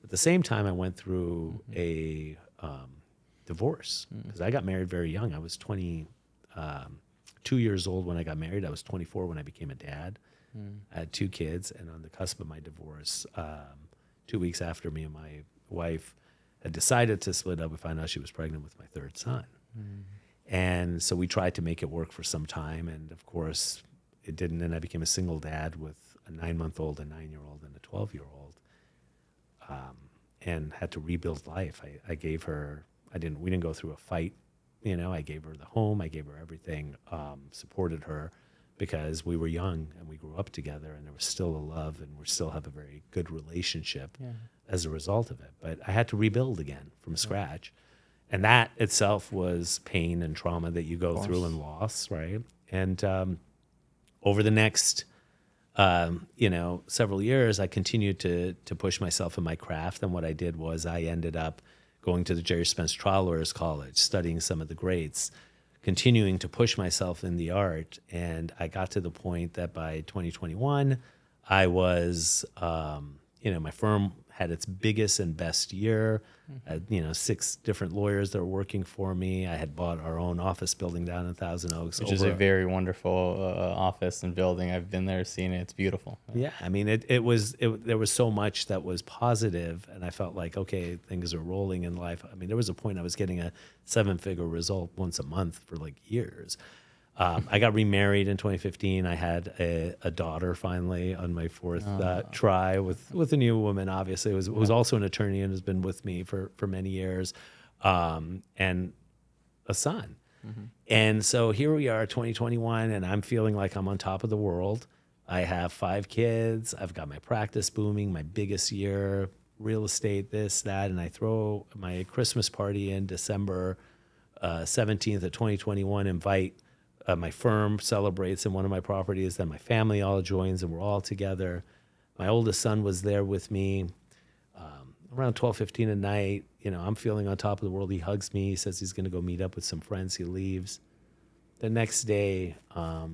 At the same time, I went through a divorce because I got married very young. I was 22 years old when I got married. I was 24 when I became a dad. I had 2 kids, and on the cusp of my divorce, 2 weeks after me and my wife had decided to split up, we found out she was pregnant with my 3rd son. And so we tried to make it work for some time, and of course it didn't, and I became a single dad with a 9-month-old, a 9-year-old, and a 12-year-old, and had to rebuild life. I gave her, we didn't go through a fight, I gave her the home, I gave her everything, supported her because we were young and we grew up together and there was still a love and we still have a very good relationship as a result of it. But I had to rebuild again from scratch. And that itself was pain and trauma that you go through and loss, right? And over the next, several years, I continued to push myself in my craft. And what I did was I ended up going to the Jerry Spence Trial Lawyers College, studying some of the greats, continuing to push myself in the art. And I got to the point that by 2021, I was, my firm had its biggest and best year. I had, 6 different lawyers that were working for me. I had bought our own office building down in Thousand Oaks. Which is a very wonderful office and building. I've been there, seen it. It's beautiful. Yeah, I mean, there was so much that was positive, and I felt like, okay, things are rolling in life. I mean, there was a point I was getting a 7-figure result once a month for like years. I got remarried in 2015. I had a daughter finally on my 4th try with a new woman, obviously, who's also an attorney and has been with me for many years, and a son. Mm-hmm. And so here we are, 2021, and I'm feeling like I'm on top of the world. I have 5 kids. I've got my practice booming, my biggest year, real estate, this, that, and I throw my Christmas party in December 17th of 2021, invite my firm celebrates in one of my properties, then my family all joins, and we're all together. My oldest son was there with me around 12:15 at night. I'm feeling on top of the world. He hugs me. He says he's going to go meet up with some friends. He leaves. The next day, I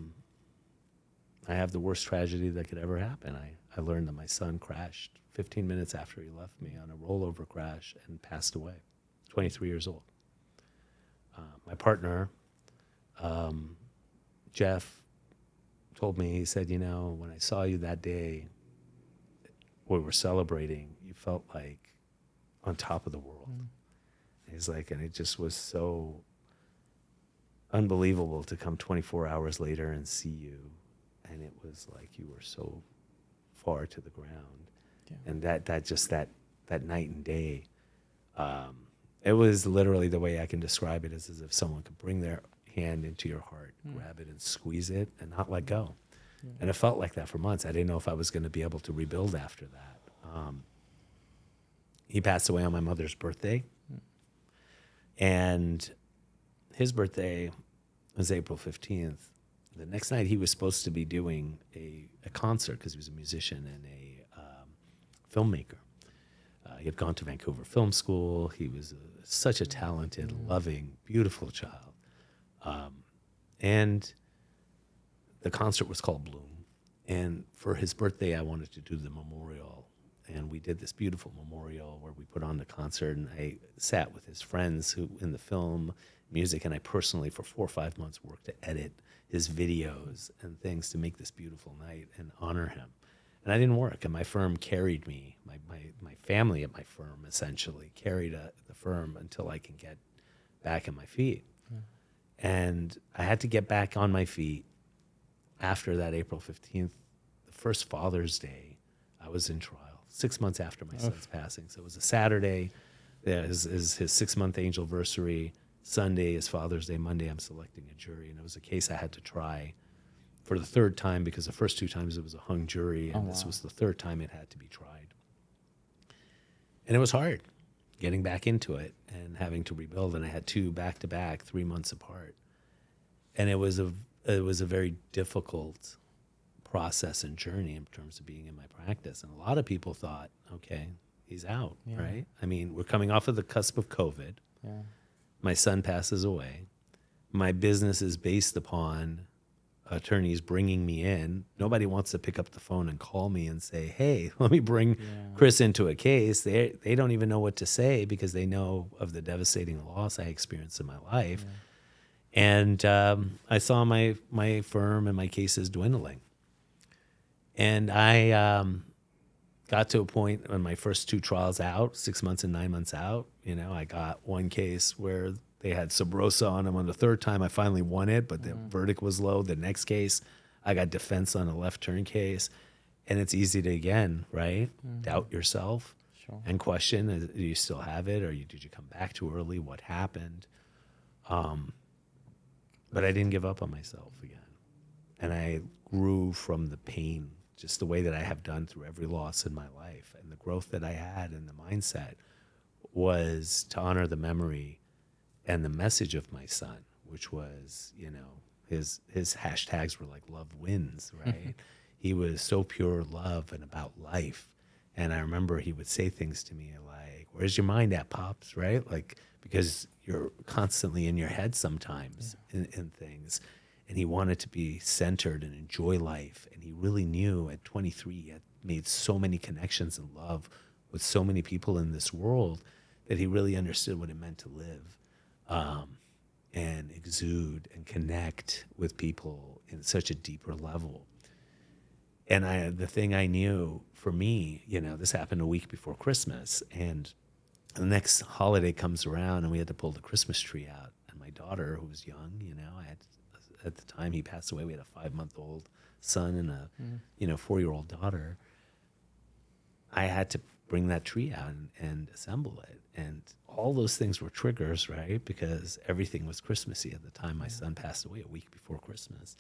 have the worst tragedy that could ever happen. I learned that my son crashed 15 minutes after he left me on a rollover crash and passed away, 23 years old. My partner, Jeff, told me, he said, when I saw you that day, we were celebrating, you felt like on top of the world. Mm. He's like, and it just was so unbelievable to come 24 hours later and see you. And it was like you were so far to the ground. Yeah. And that night and day, it was literally, the way I can describe it is as if someone could bring their hand into your heart, grab it and squeeze it and not let go. Yeah. And it felt like that for months. I didn't know if I was going to be able to rebuild after that. He passed away on my mother's birthday. And his birthday was April 15th. The next night he was supposed to be doing a concert because he was a musician and a filmmaker. He had gone to Vancouver Film School. He was such a talented, loving, beautiful child. And the concert was called Bloom. And for his birthday, I wanted to do the memorial. And we did this beautiful memorial where we put on the concert. And I sat with his friends who in the film, music, and I personally, for 4 or 5 months, worked to edit his videos and things to make this beautiful night and honor him. And I didn't work, and my firm carried me. My family at my firm essentially carried the firm until I can get back on my feet. Yeah. And I had to get back on my feet after that April 15th, the first Father's Day. I was in trial 6 months after my son's passing. So it was a Saturday. His 6-month angelversary. Sunday is Father's Day. Monday I'm selecting a jury, and it was a case I had to try for the 3rd time because the first 2 times it was a hung jury, and this was the 3rd time it had to be tried. And it was hard getting back into it and having to rebuild. And I had 2 back-to-back, 3 months apart. And it was a very difficult process and journey in terms of being in my practice. And a lot of people thought, okay, he's out, right? I mean, we're coming off of the cusp of COVID. Yeah. My son passes away. My business is based upon attorneys bringing me in. Nobody wants to pick up the phone and call me and say, hey, let me bring Chris into a case. They don't even know what to say because they know of the devastating loss I experienced in my life. Yeah. And I saw my firm and my cases dwindling. And I got to a point when my first 2 trials out, 6 months and 9 months out, I got one case where they had sub rosa on them. On the 3rd time, I finally won it, but the verdict was low. The next case, I got defense on a left turn case. And it's easy to, again, right, doubt yourself and question, do you still have it? Or did you come back too early? What happened? But I didn't give up on myself again. And I grew from the pain, just the way that I have done through every loss in my life. And the growth that I had and the mindset was to honor the memory and the message of my son, which was, his hashtags were like love wins, right? He was so pure love and about life. And I remember he would say things to me like, where's your mind at, Pops, right? Like, because you're constantly in your head sometimes in things. and he wanted to be centered and enjoy life. And he really knew at 23, he had made so many connections and love with so many people in this world that he really understood what it meant to live and exude and connect with people in such a deeper level. And the thing I knew for me, this happened a week before Christmas, and the next holiday comes around and we had to pull the Christmas tree out. And my daughter, who was young, at the time he passed away, we had a 5-month-old son and a 4-year-old daughter. I had to bring that tree out and assemble it. And all those things were triggers, right? Because everything was Christmassy at the time my son passed away, a week before Christmas.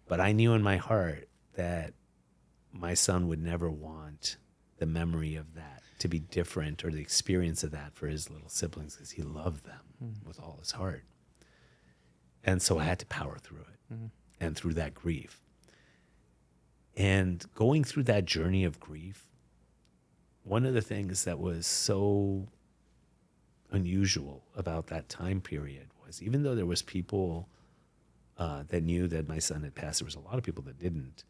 But I knew in my heart that my son would never want the memory of that to be different, or the experience of that for his little siblings, because he loved them with all his heart. And so I had to power through it and through that grief. And going through that journey of grief, one of the things that was so unusual about that time period was, even though there was people that knew that my son had passed, there was a lot of people that didn't.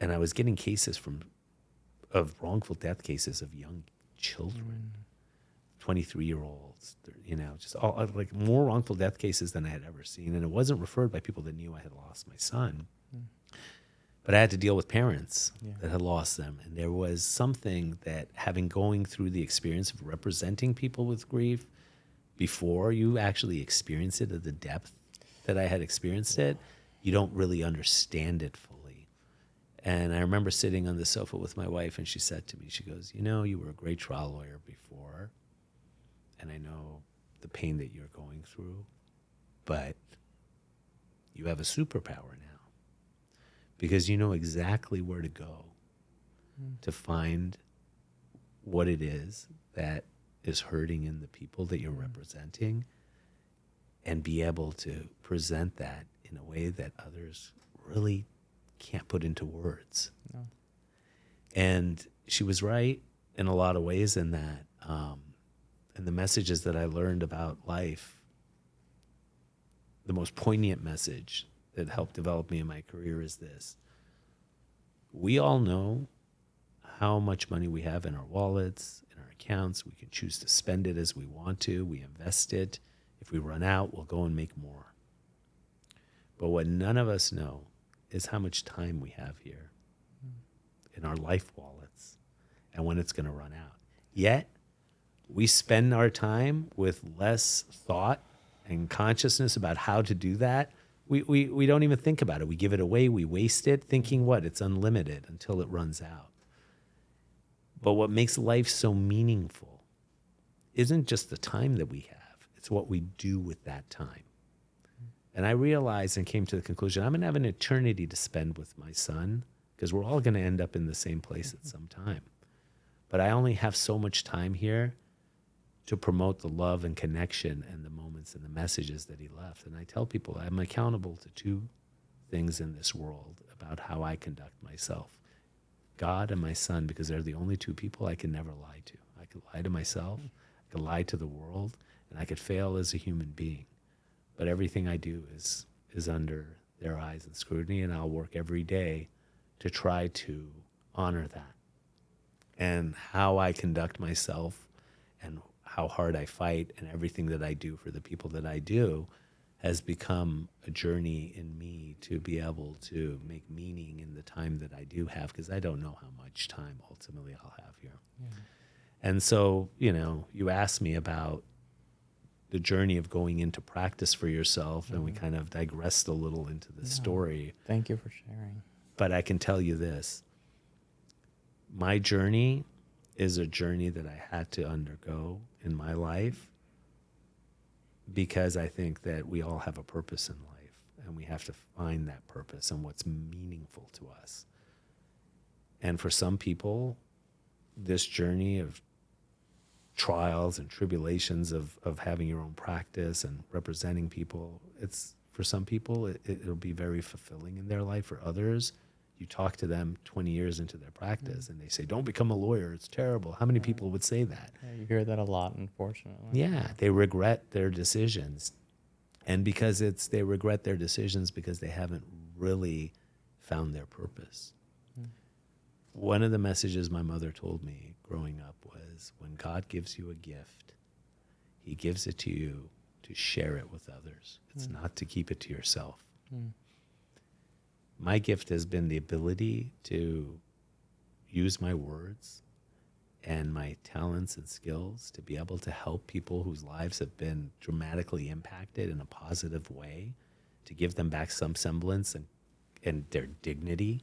And I was getting cases of wrongful death cases of young children, 23-year-olds, just all like more wrongful death cases than I had ever seen. And it wasn't referred by people that knew I had lost my son. But I had to deal with parents that had lost them. And there was something that, going through the experience of representing people with grief before you actually experience it at the depth that I had experienced it, you don't really understand it fully. And I remember sitting on the sofa with my wife, and she said to me, she goes, you were a great trial lawyer before, and I know the pain that you're going through, but you have a superpower now. Because you know exactly where to go to find what it is that is hurting in the people that you're representing, and be able to present that in a way that others really can't put into words. No. And she was right in a lot of ways in that. And the messages that I learned about life, the most poignant message that helped develop me in my career is this: we all know how much money we have in our wallets, in our accounts. We can choose to spend it as we want to. We invest it. If we run out, we'll go and make more. But what none of us know is how much time we have here in our life wallets and when it's going to run out. Yet, we spend our time with less thought and consciousness about how to do that. We don't even think about it. We give it away. We waste it thinking it's unlimited until it runs out. But what makes life so meaningful isn't just the time that we have. It's what we do with that time. And I realized and came to the conclusion, I'm going to have an eternity to spend with my son, because we're all going to end up in the same place at some time. But I only have so much time here to promote the love and connection and the moments and the messages that he left. And I tell people I'm accountable to two things in this world about how I conduct myself: God and my son, because they're the only two people I can never lie to. I could lie to myself, I could lie to the world, and I could fail as a human being. But everything I do is under their eyes and scrutiny, and I'll work every day to try to honor that. And how I conduct myself and how hard I fight and everything that I do for the people that I do has become a journey in me to be able to make meaning in the time that I do have, because I don't know how much time ultimately I'll have here. Yeah. And so, you asked me about the journey of going into practice for yourself, and we kind of digressed a little into the story. Thank you for sharing. But I can tell you this: my journey is a journey that I had to undergo in my life, because I think that we all have a purpose in life, and we have to find that purpose and what's meaningful to us. And for some people, this journey of trials and tribulations of having your own practice and representing people, for some people, it'll be very fulfilling in their life. For others, you talk to them 20 years into their practice and they say, don't become a lawyer, it's terrible. How many people would say that? Yeah, you hear that a lot, unfortunately. Yeah, they regret their decisions. And because they regret their decisions because they haven't really found their purpose. One of the messages my mother told me growing up was, when God gives you a gift, he gives it to you to share it with others. It's not to keep it to yourself. My gift has been the ability to use my words and my talents and skills to be able to help people whose lives have been dramatically impacted in a positive way, to give them back some semblance and their dignity,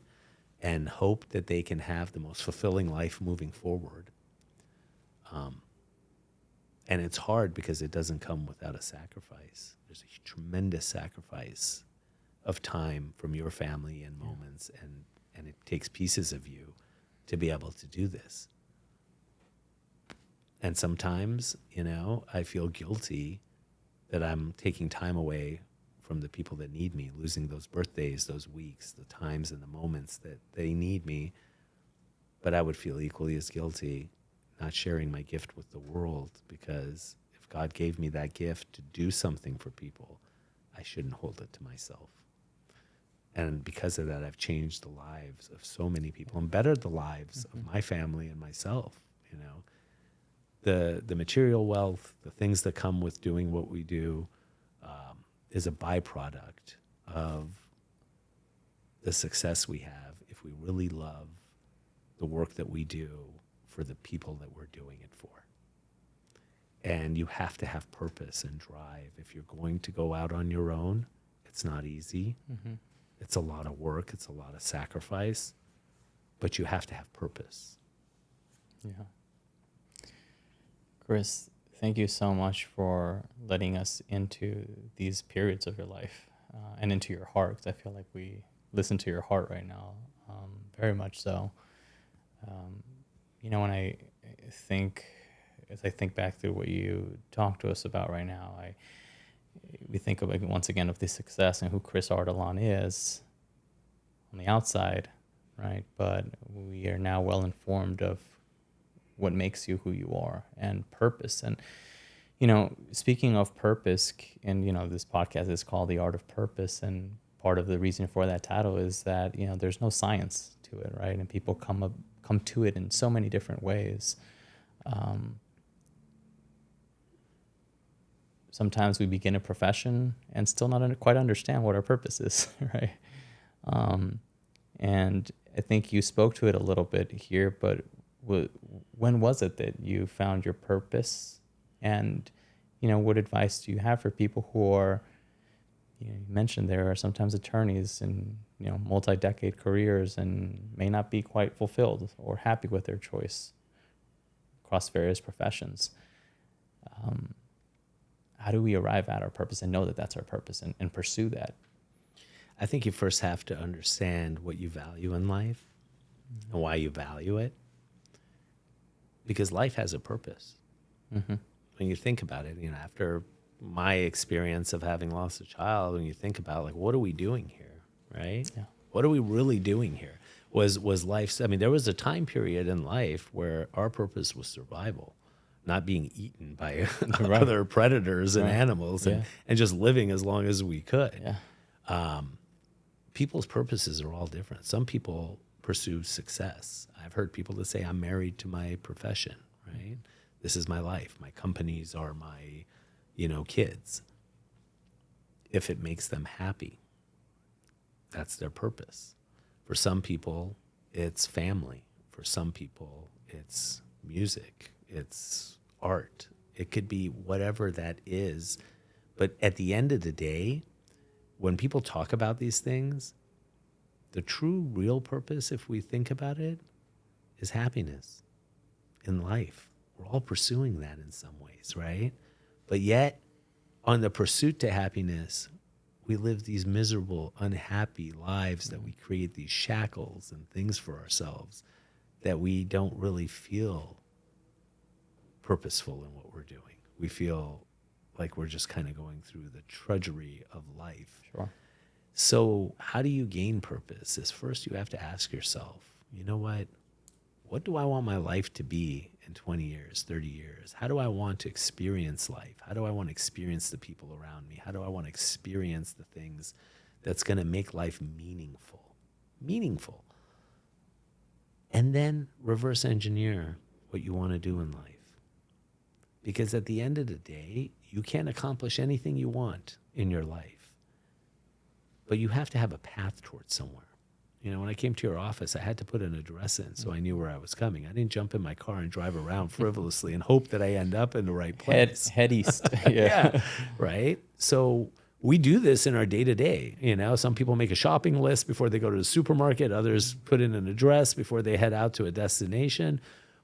and hope that they can have the most fulfilling life moving forward. And it's hard because it doesn't come without a sacrifice. There's a tremendous sacrifice of time from your family and moments, and it takes pieces of you to be able to do this. And sometimes, I feel guilty that I'm taking time away from the people that need me, losing those birthdays, those weeks, the times and the moments that they need me. But I would feel equally as guilty not sharing my gift with the world, because if God gave me that gift to do something for people, I shouldn't hold it to myself. And because of that, I've changed the lives of so many people and bettered the lives of my family and myself. The material wealth, the things that come with doing what we do, is a byproduct of the success we have if we really love the work that we do for the people that we're doing it for. And you have to have purpose and drive. If you're going to go out on your own, it's not easy. It's a lot of work. It's a lot of sacrifice. But you have to have purpose. Yeah. Chris, thank you so much for letting us into these periods of your life and into your heart, because I feel like we listen to your heart right now, very much so. When as I think back through what you talked to us about right now, we think of, once again, of the success and who Chris Ardalan is on the outside, right? But we are now well informed of what makes you who you are and purpose. And, speaking of purpose, and, this podcast is called The Art of Purpose. And part of the reason for that title is that, there's no science to it, right? And people come to it in so many different ways. Sometimes we begin a profession and still not quite understand what our purpose is, right? And I think you spoke to it a little bit here, but when was it that you found your purpose? And, what advice do you have for people who are, you mentioned there are sometimes attorneys in, multi-decade careers and may not be quite fulfilled or happy with their choice across various professions. How do we arrive at our purpose and know that that's our purpose and pursue that? I think you first have to understand what you value in life and why you value it. Because life has a purpose. When you think about it, after my experience of having lost a child, when you think about, what are we doing here, right? Yeah. What are we really doing here? Was life, there was a time period in life where our purpose was survival, not being eaten by other predators and animals, and just living as long as we could. Yeah. People's purposes are all different. Some people pursue success. I've heard people that say, I'm married to my profession, right? This is my life. My companies are my, kids. If it makes them happy, that's their purpose. For some people, it's family. For some people, it's music. It's art. It could be whatever that is. But at the end of the day, when people talk about these things, the true, real purpose, if we think about it, is happiness in life. We're all pursuing that in some ways, right? But yet, on the pursuit to happiness, we live these miserable, unhappy lives that we create these shackles and things for ourselves that we don't really feel purposeful in what we're doing. We feel like we're just kind of going through the drudgery of life. Sure. So how do you gain purpose? Is first you have to ask yourself, you know what? what do I want my life to be in 20 years, 30 years? How do I want to experience life? How do I want to experience the people around me? How do I want to experience the things that's going to make life meaningful? Meaningful. And then reverse engineer what you want to do in life. Because at the end of the day, you can't accomplish anything you want in your life, but you have to have a path towards somewhere. You know, when I came to your office, I had to put an address in so I knew where I was coming. I didn't jump in my car and drive around frivolously and hope that I end up in the right place. Head east. Yeah. Right? So we do this in our day-to-day. You know, some people make a shopping list before they go to the supermarket. Others put in an address before they head out to a destination.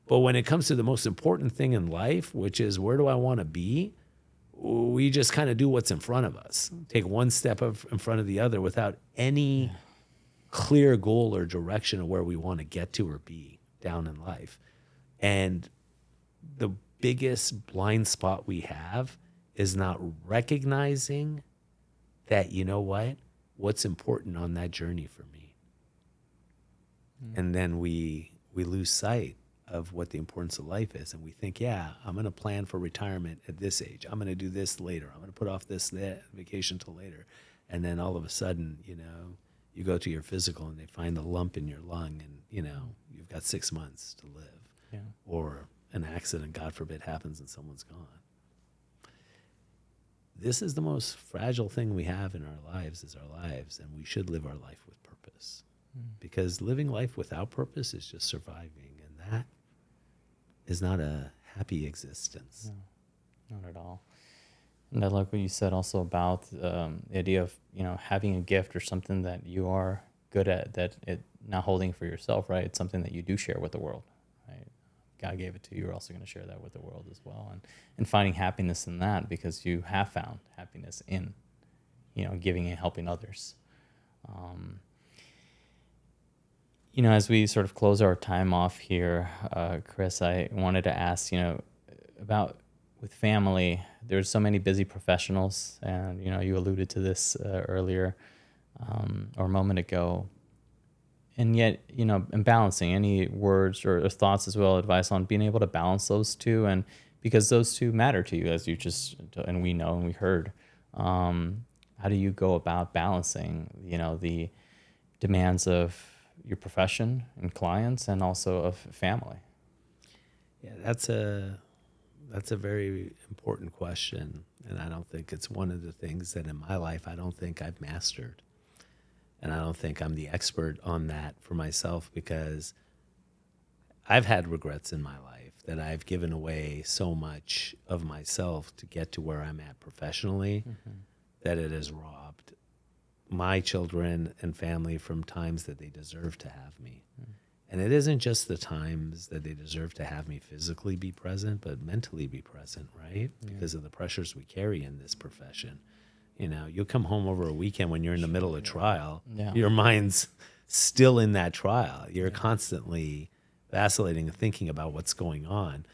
But when it comes to the most important thing in life, which is where do I want to be, we just kind of do what's in front of us. Take one step in front of the other without any clear goal or direction of where we want to get to or be down in life. And the biggest blind spot we have is not recognizing that, you know what, what's important on that journey for me. And then we lose sight of what the importance of life is. And we think, yeah, I'm going to plan for retirement at this age. I'm going to do this later. I'm going to put off that vacation till later. And then all of a sudden, you know, you go to your physical and they find a lump in your lung and, you know, you've got 6 months to live. Yeah. Or an accident, God forbid, happens and someone's gone. This is the most fragile thing we have in our lives is our lives, and we should live our life with purpose. Because living life without purpose is just surviving, and that is not a happy existence. No, not at all. And I like what you said also about the idea of, you know, having a gift or something that you are good at, that it not holding for yourself, right? It's something that you do share with the world, right? God gave it to you. You're also going to share that with the world as well. And finding happiness in that, because you have found happiness in, you know, giving and helping others. You know, as we sort of close our time off here, Chris, I wanted to ask, you know, about with family, there's so many busy professionals, and, you know, you alluded to this earlier or a moment ago. And yet, you know, in balancing, any words or thoughts as well, advice on being able to balance those two, and because those two matter to you, as you just, and we know and we heard, how do you go about balancing, you know, the demands of your profession and clients and also of family? Yeah, that's a very important question, and I don't think it's one of the things that in my life I don't think I've mastered. And I don't think I'm the expert on that for myself, because I've had regrets in my life that I've given away so much of myself to get to where I'm at professionally, that it has robbed my children and family from times that they deserve to have me. And it isn't just the times that they deserve to have me physically be present, but mentally be present, right? Because of the pressures we carry in this profession. You know, you'll come home over a weekend when you're in the middle of trial. Yeah. Your mind's still in that trial. You're constantly vacillating and thinking about what's going on.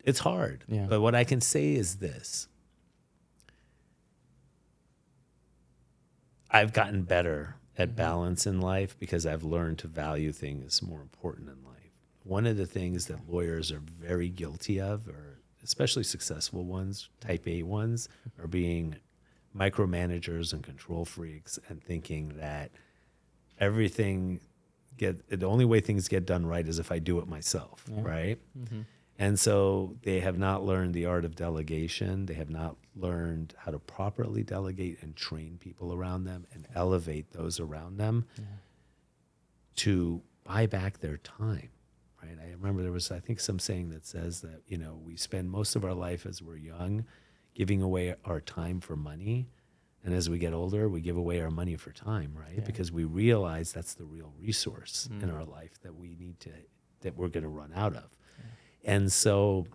It's hard. Yeah. But what I can say is this. I've gotten better at balance in life because I've learned to value things more important in life. One of the things that lawyers are very guilty of, or especially successful ones, type A ones, are being micromanagers and control freaks and thinking that the only way things get done right is if I do it myself, right? And so they have not learned the art of delegation. They have not learned how to properly delegate and train people around them and elevate those around them to buy back their time, right? I remember there was, I think, some saying that says that, you know, we spend most of our life as we're young giving away our time for money. And as we get older, we give away our money for time, right? Yeah. Because we realize that's the real resource in our life that we're going to run out of. And so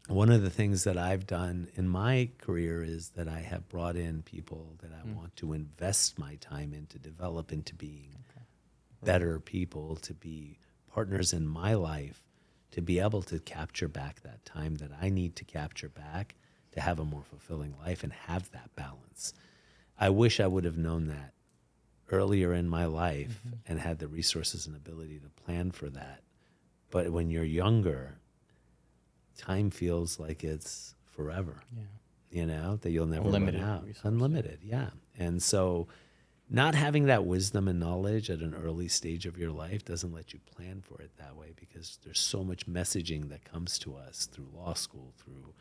one of the things that I've done in my career is that I have brought in people that I want to invest my time in, to develop into being better people, to be partners in my life, to be able to capture back that time that I need to capture back to have a more fulfilling life and have that balance. I wish I would have known that earlier in my life and had the resources and ability to plan for that. But when you're younger, time feels like it's forever. That you'll never Unlimited run out. resource, Unlimited, yeah. And so not having that wisdom and knowledge at an early stage of your life doesn't let you plan for it that way, because there's so much messaging that comes to us through law school, through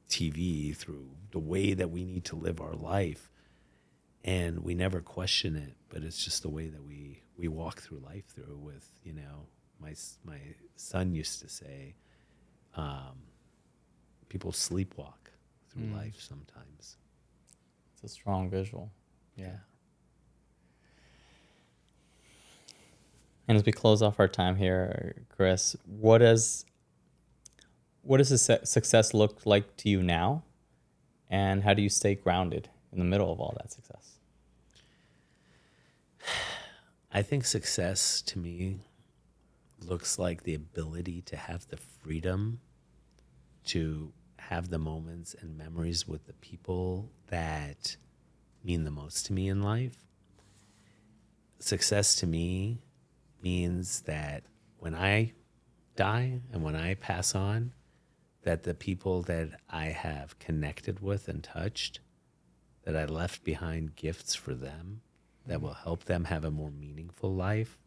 TV, through the way that we need to live our life. And we never question it, but it's just the way that we walk through life through with, my son used to say, people sleepwalk through life sometimes. It's a strong visual. Yeah. And as we close off our time here, Chris, what does success look like to you now? And how do you stay grounded in the middle of all that success? I think success to me looks like the ability to have the freedom to have the moments and memories with the people that mean the most to me in life. Success to me means that when I die and when I pass on, that the people that I have connected with and touched, that I left behind gifts for them that will help them have a more meaningful life,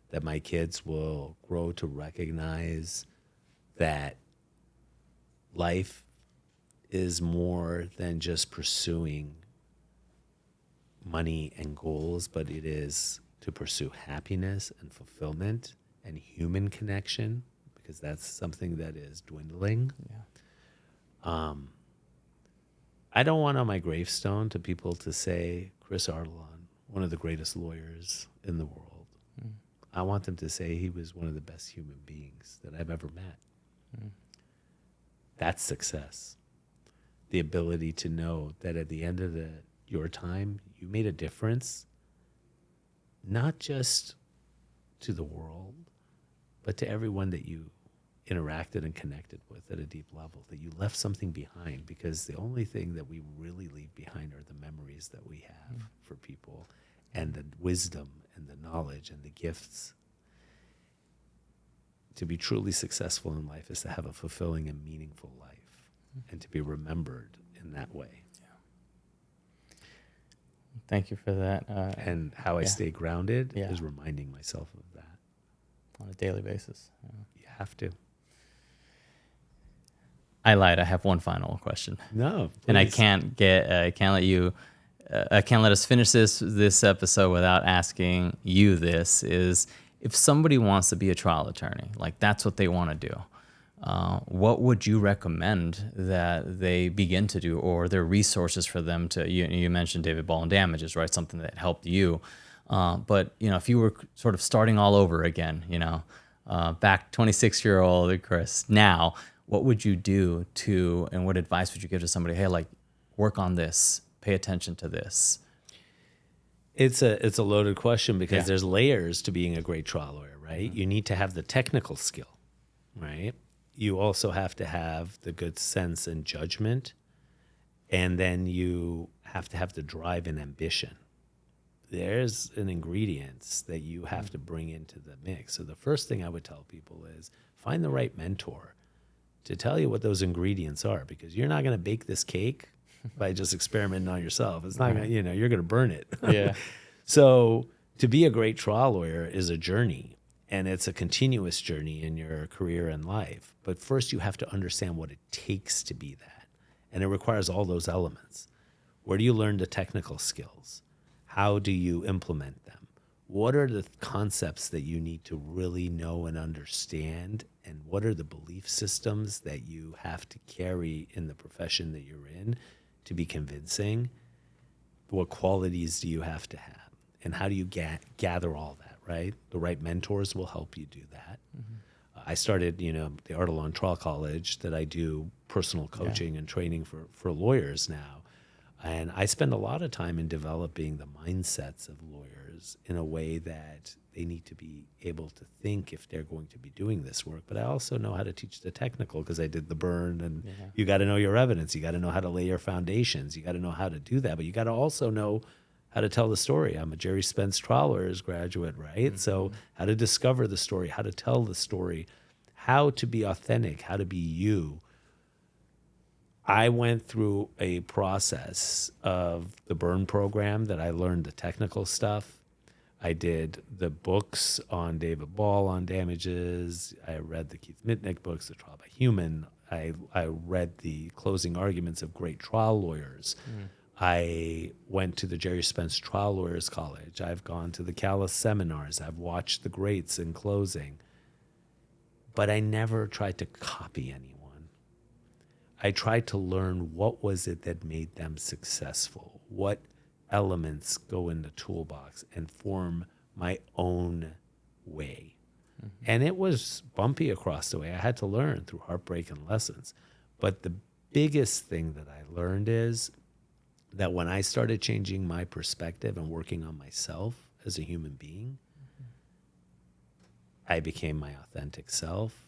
that my kids will grow to recognize that life is more than just pursuing money and goals, but it is to pursue happiness and fulfillment and human connection, because that's something that is dwindling. I don't want on my gravestone to people to say, Chris Ardalan, one of the greatest lawyers in the world. I want them to say he was one of the best human beings that I've ever met. That's success. The ability to know that at the end of your time, you made a difference, not just to the world, but to everyone that you interacted and connected with at a deep level, that you left something behind, because the only thing that we really leave behind are the memories that we have for people, and the wisdom and the knowledge and the gifts. To be truly successful in life is to have a fulfilling and meaningful life, and to be remembered in that way. Thank you for that. And how I stay grounded is reminding myself of that. On a daily basis. You have to. I lied. I have one final question. No, please. And I can't let us finish this episode without asking you this, is if somebody wants to be a trial attorney, like that's what they want to do, what would you recommend that they begin to do, or their resources for them to, you mentioned David Ball and damages, right? Something that helped you. But, if you were sort of starting all over again, back 26-year-old Chris, now, what would you do and what advice would you give to somebody? Hey, like, work on this, pay attention to this. It's a loaded question, because there's layers to being a great trial lawyer, right? You need to have the technical skill, right? You also have to have the good sense and judgment, and then you have to have the drive and ambition. There's an ingredients that you have to bring into the mix. So the first thing I would tell people is find the right mentor to tell you what those ingredients are, because you're not going to bake this cake by just experimenting on yourself. It's not going to, you're going to burn it. Yeah. So to be a great trial lawyer is a journey, and it's a continuous journey in your career and life. But first you have to understand what it takes to be that. And it requires all those elements. Where do you learn the technical skills? How do you implement them? What are the concepts that you need to really know and understand? And what are the belief systems that you have to carry in the profession that you're in to be convincing? What qualities do you have to have? And how do you gather all that, right? The right mentors will help you do that. I started, the Ardalan Trial College that I do personal coaching and training for lawyers now. And I spend a lot of time in developing the mindsets of lawyers in a way that they need to be able to think if they're going to be doing this work. But I also know how to teach the technical, because I did the burn, and you got to know your evidence. You got to know how to lay your foundations. You got to know how to do that. But you got to also know how to tell the story. I'm a Jerry Spence trial lawyers graduate, right? So how to discover the story, how to tell the story, how to be authentic, how to be you. I went through a process of the Burn program that I learned the technical stuff. I did the books on David Ball on damages. I read the Keith Mitnick books, The Trial by Human. I read the closing arguments of great trial lawyers. I went to the Jerry Spence Trial Lawyers College. I've gone to the Callis seminars. I've watched the greats in closing. But I never tried to copy anyone. I tried to learn what was it that made them successful, what elements go in the toolbox, and form my own way. And it was bumpy across the way. I had to learn through heartbreak and lessons. But the biggest thing that I learned is that when I started changing my perspective and working on myself as a human being, I became my authentic self.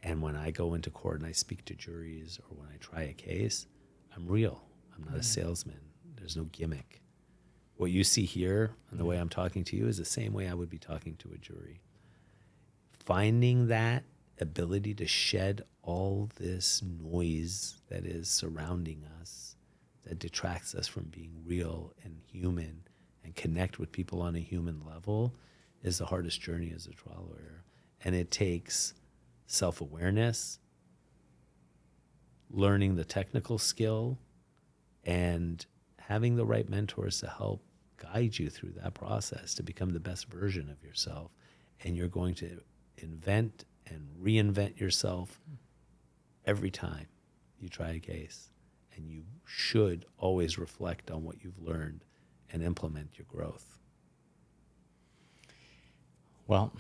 And when I go into court and I speak to juries or when I try a case, I'm real. I'm not a salesman. There's no gimmick. What you see here and the way I'm talking to you is the same way I would be talking to a jury. Finding that ability to shed all this noise that is surrounding us, that detracts us from being real and human and connect with people on a human level, is the hardest journey as a trial lawyer. And it takes self-awareness, learning the technical skill, and having the right mentors to help guide you through that process to become the best version of yourself. And you're going to invent and reinvent yourself every time you try a case. And you should always reflect on what you've learned and implement your growth. Well,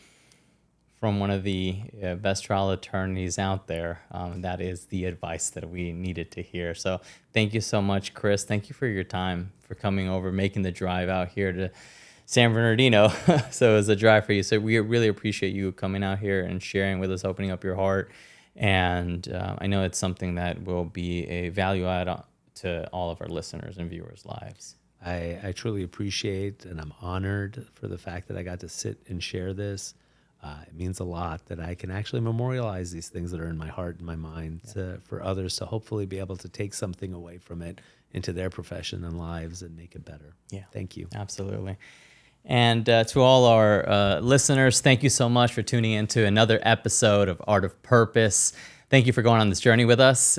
from one of the best trial attorneys out there, that is the advice that we needed to hear. So thank you so much, Chris. Thank you for your time, for coming over, making the drive out here to San Bernardino. So it was a drive for you. So we really appreciate you coming out here and sharing with us, opening up your heart. And I know it's something that will be a value add to all of our listeners and viewers' lives. I truly appreciate and I'm honored for the fact that I got to sit and share this. It means a lot that I can actually memorialize these things that are in my heart and my mind for others to hopefully be able to take something away from it into their profession and lives and make it better. Yeah. Thank you. Absolutely. And to all our listeners, thank you so much for tuning into another episode of Art of Purpose. Thank you for going on this journey with us.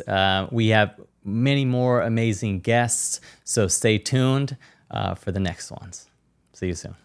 We have many more amazing guests, so stay tuned for the next ones. See you soon.